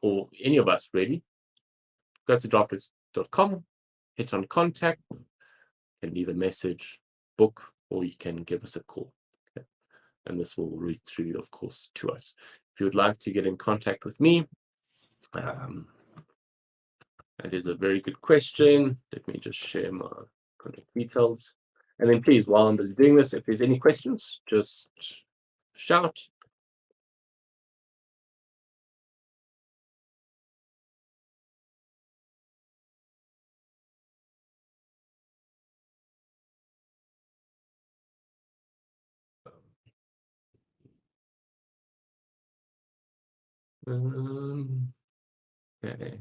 or any of us really, go to draftworx.com, hit on contact, and leave a message, book, or you can give us a call. Okay? And this will read through, of course, to us. If you would like to get in contact with me, that is a very good question. Let me just share my contact details. And then please, while I'm busy doing this, if there's any questions, just shout. Okay.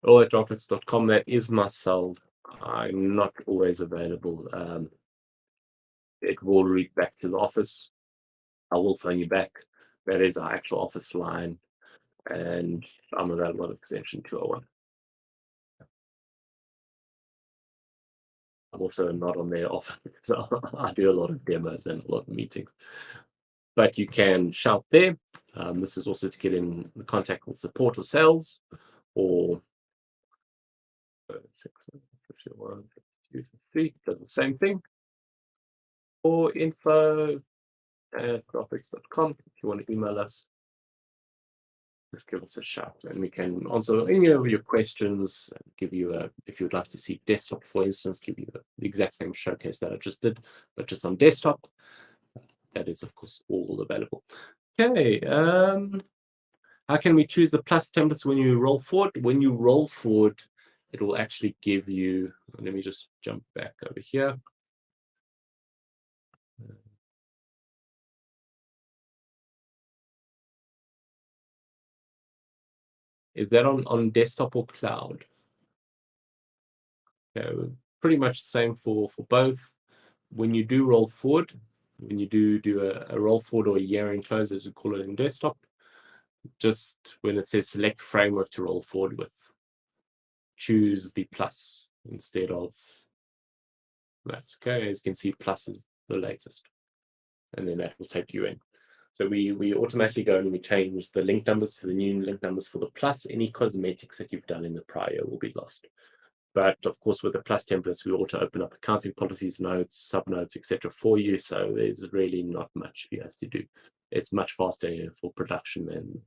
All at draftworx.com. That is my cell. I'm not always available. It will read back to the office. I will phone you back. That is our actual office line, and I'm available on extension 201. I'm also not on there often because I do a lot of demos and a lot of meetings. But you can shout there. This is also to get in contact with support or sales, or 651, 52, 53, does the same thing. Or info@draftworx.com if you want to email us. Just give us a shout, and we can answer any of your questions. Give you if you'd like to see desktop, for instance, give you the exact same showcase that I just did, but just on desktop. That is, of course, all available. Okay. How can we choose the plus templates when you roll forward? When you roll forward, it will actually give you. Let me just jump back over here. Is that on desktop or cloud? Okay, pretty much the same for both. When you do roll forward, when you do a roll forward or a year-end close, as we call it in desktop, just when it says select framework to roll forward with, choose the plus instead of that. Okay, as you can see, plus is the latest, and then that will take you in. So we automatically go and we change the link numbers to the new link numbers for the plus. Any cosmetics that you've done in the prior will be lost. But of course, with the plus templates, we auto open up accounting policies, notes, subnotes, etc. for you. So there's really not much you have to do. It's much faster for production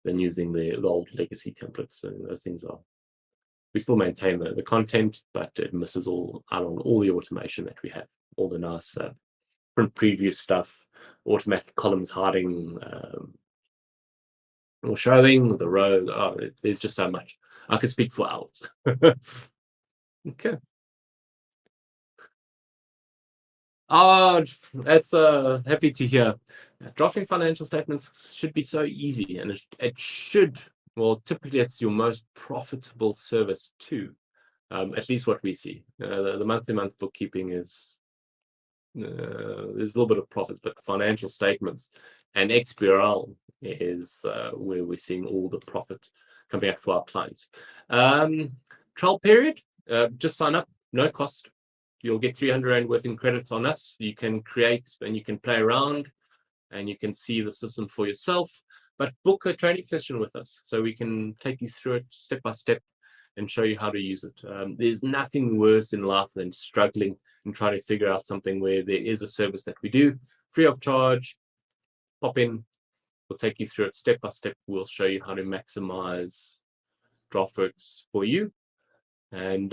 than using the old legacy templates. So those things are, we still maintain the content, but it misses out on all the automation that we have, all the nice print preview stuff, automatic columns hiding or showing the rows. Oh, there's just so much. I could speak for hours. Okay. Oh, that's happy to hear. Drafting financial statements should be so easy, and it should. Well, typically it's your most profitable service too. At least what we see. The month-to-month bookkeeping is there's a little bit of profits, but financial statements and XBRL is where we're seeing all the profit coming out for our clients. Trial period, just sign up, no cost. You'll get 300 Rand worth in credits on us. You can create and you can play around and you can see the system for yourself, but book a training session with us so we can take you through it step by step and show you how to use it. There's nothing worse in life than struggling and trying to figure out something where there is a service that we do free of charge. Pop in, we'll take you through it step by step. We'll show you how to maximize Draftworx for you. And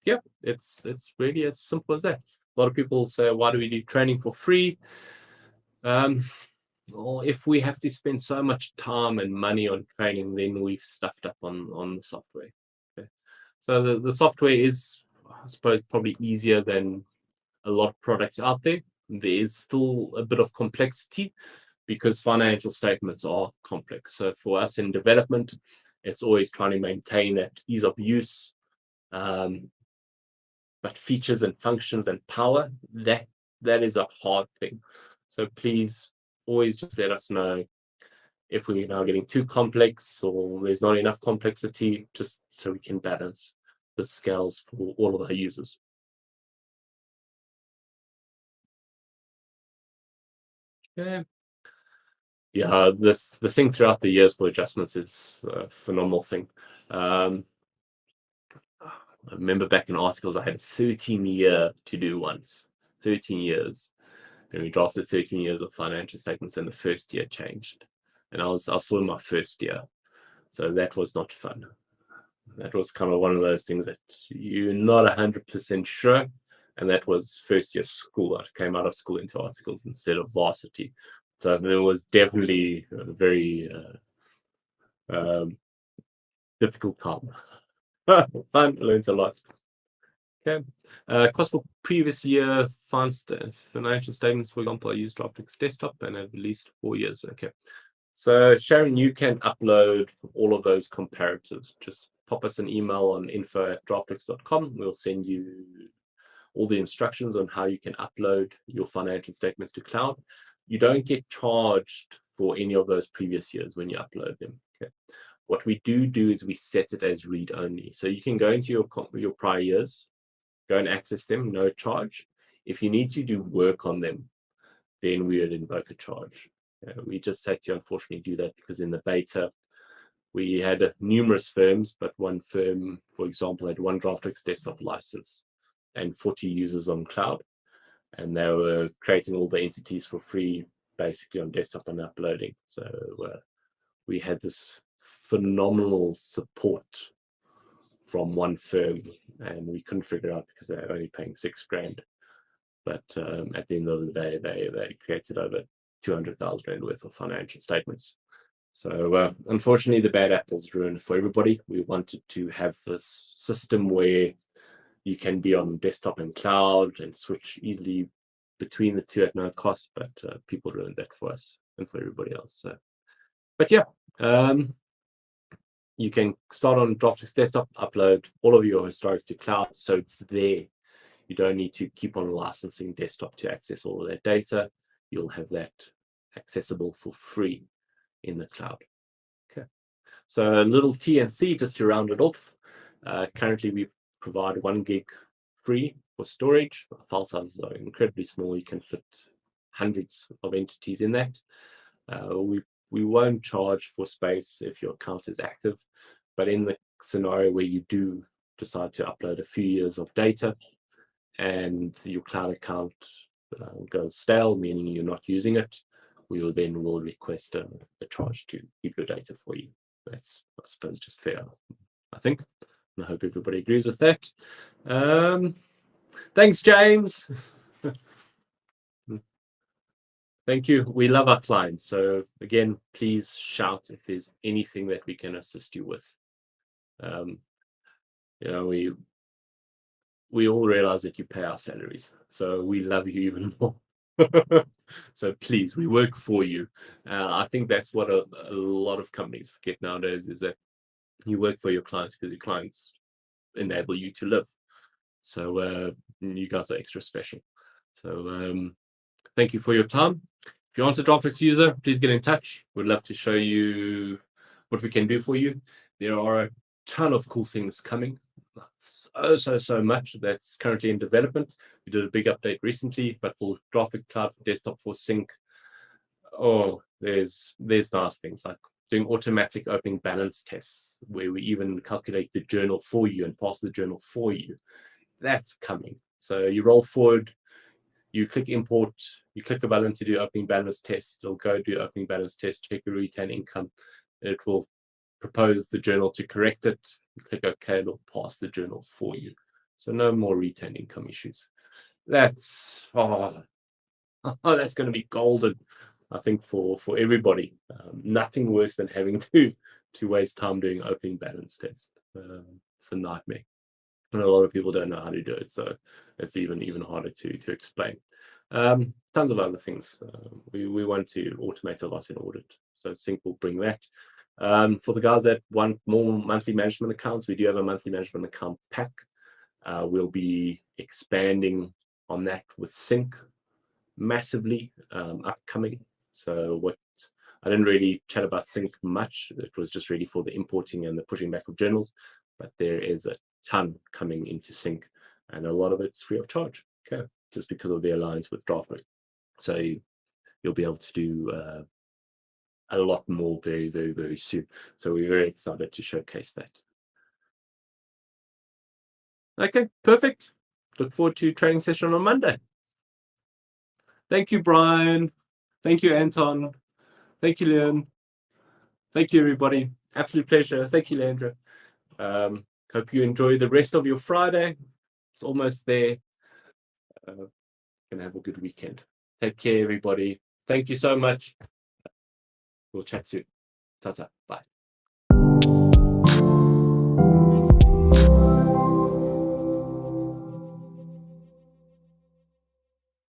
yeah, it's really as simple as that. A lot of people say, why do we do training for free? Well, if we have to spend so much time and money on training, then we've stuffed up on the software. Okay. So the software is, I suppose, probably easier than a lot of products out there. There is still a bit of complexity because financial statements are complex. So for us in development, it's always trying to maintain that ease of use. But features and functions and power, that is a hard thing. So please always just let us know if we're now getting too complex or there's not enough complexity, just so we can balance the scales for all of our users. Okay. Yeah, the thing throughout the years for adjustments is a phenomenal thing. I remember back in articles, I had a 13-year to do once, 13 years. And we drafted 13 years of financial statements, and the first year changed. And I was still in my first year. So that was not fun. That was kind of one of those things that you're not 100% sure. And that was first year school. I came out of school into articles instead of varsity. So it was definitely a very difficult time. Fun, learned a lot. Okay. Cost for previous year financial statements, for example, I use Draftworx desktop and have at least 4 years. Okay. So Sharon, you can upload all of those comparatives. Just pop us an email on info@draftworx.com. We'll send you all the instructions on how you can upload your financial statements to cloud. You don't get charged for any of those previous years when you upload them. Okay. What we do is we set it as read only. So you can go into your prior years, go and access them, no charge. If you need to do work on them, then we would invoke a charge. We just had to unfortunately do that because in the beta, we had numerous firms, but one firm, for example, had one Draftworx desktop license and 40 users on cloud. And they were creating all the entities for free, basically on desktop and uploading. So we had this phenomenal support from one firm, and we couldn't figure out because they're only paying $6,000. But at the end of the day, they created over 200,000 Rand worth of financial statements. So unfortunately, the bad apples ruined for everybody. We wanted to have this system where you can be on desktop and cloud and switch easily between the two at no cost, but people ruined that for us and for everybody else. So, but yeah, you can start on Draftworx desktop, upload all of your historic to cloud, so it's there. You don't need to keep on licensing desktop to access all of that data. You'll have that accessible for free in the cloud. Okay, so a little T&C just to round it off. Currently, we provide 1 gig free for storage. File sizes are incredibly small. You can fit hundreds of entities in that. We won't charge for space if your account is active, but in the scenario where you do decide to upload a few years of data and your cloud account goes stale, meaning you're not using it, we will request a charge to keep your data for you. That's, I suppose, just fair, I think. And I hope everybody agrees with that. Thanks, James. Thank you. We love our clients. So again, please shout if there's anything that we can assist you with. You know, we all realize that you pay our salaries, so we love you even more. So please, we work for you. I think that's what a lot of companies forget nowadays, is that you work for your clients because your clients enable you to live. So you guys are extra special. So thank you for your time. If you aren't a Draftworx user, please get in touch. We'd love to show you what we can do for you. There are a ton of cool things coming. So much that's currently in development. We did a big update recently, but for Draftworx Cloud for Desktop for Sync, oh, there's nice things like doing automatic opening balance tests, where we even calculate the journal for you and pass the journal for you. That's coming. So you roll forward, you click import, you click a button to do opening balance test. It'll go do opening balance test, check your retained income. It will propose the journal to correct it. You click OK, it'll pass the journal for you. So no more retained income issues. That's that's going to be golden, I think, for everybody. Nothing worse than having to waste time doing opening balance test. It's a nightmare. And a lot of people don't know how to do it, so it's even harder to explain. Tons of other things. We want to automate a lot in audit, so Sync will bring that. For the guys that want more monthly management accounts, we do have a monthly management account pack. We'll be expanding on that with Sync massively upcoming. So what I didn't really chat about Sync much. It was just really for the importing and the pushing back of journals, but there is a ton coming into Sync, and a lot of it's free of charge. Okay, just because of the alliance with Draftworx. So you'll be able to do a lot more very, very, very soon. So we're very excited to showcase that. Okay, perfect. Look forward to training session on Monday. Thank you, Brian. Thank you, Anton. Thank you, Leon. Thank you, everybody. Absolute pleasure. Thank you, Leandra. Hope you enjoy the rest of your Friday. It's almost there. Gonna have a good weekend. Take care, everybody. Thank you so much. We'll chat soon. Ta-ta. Bye.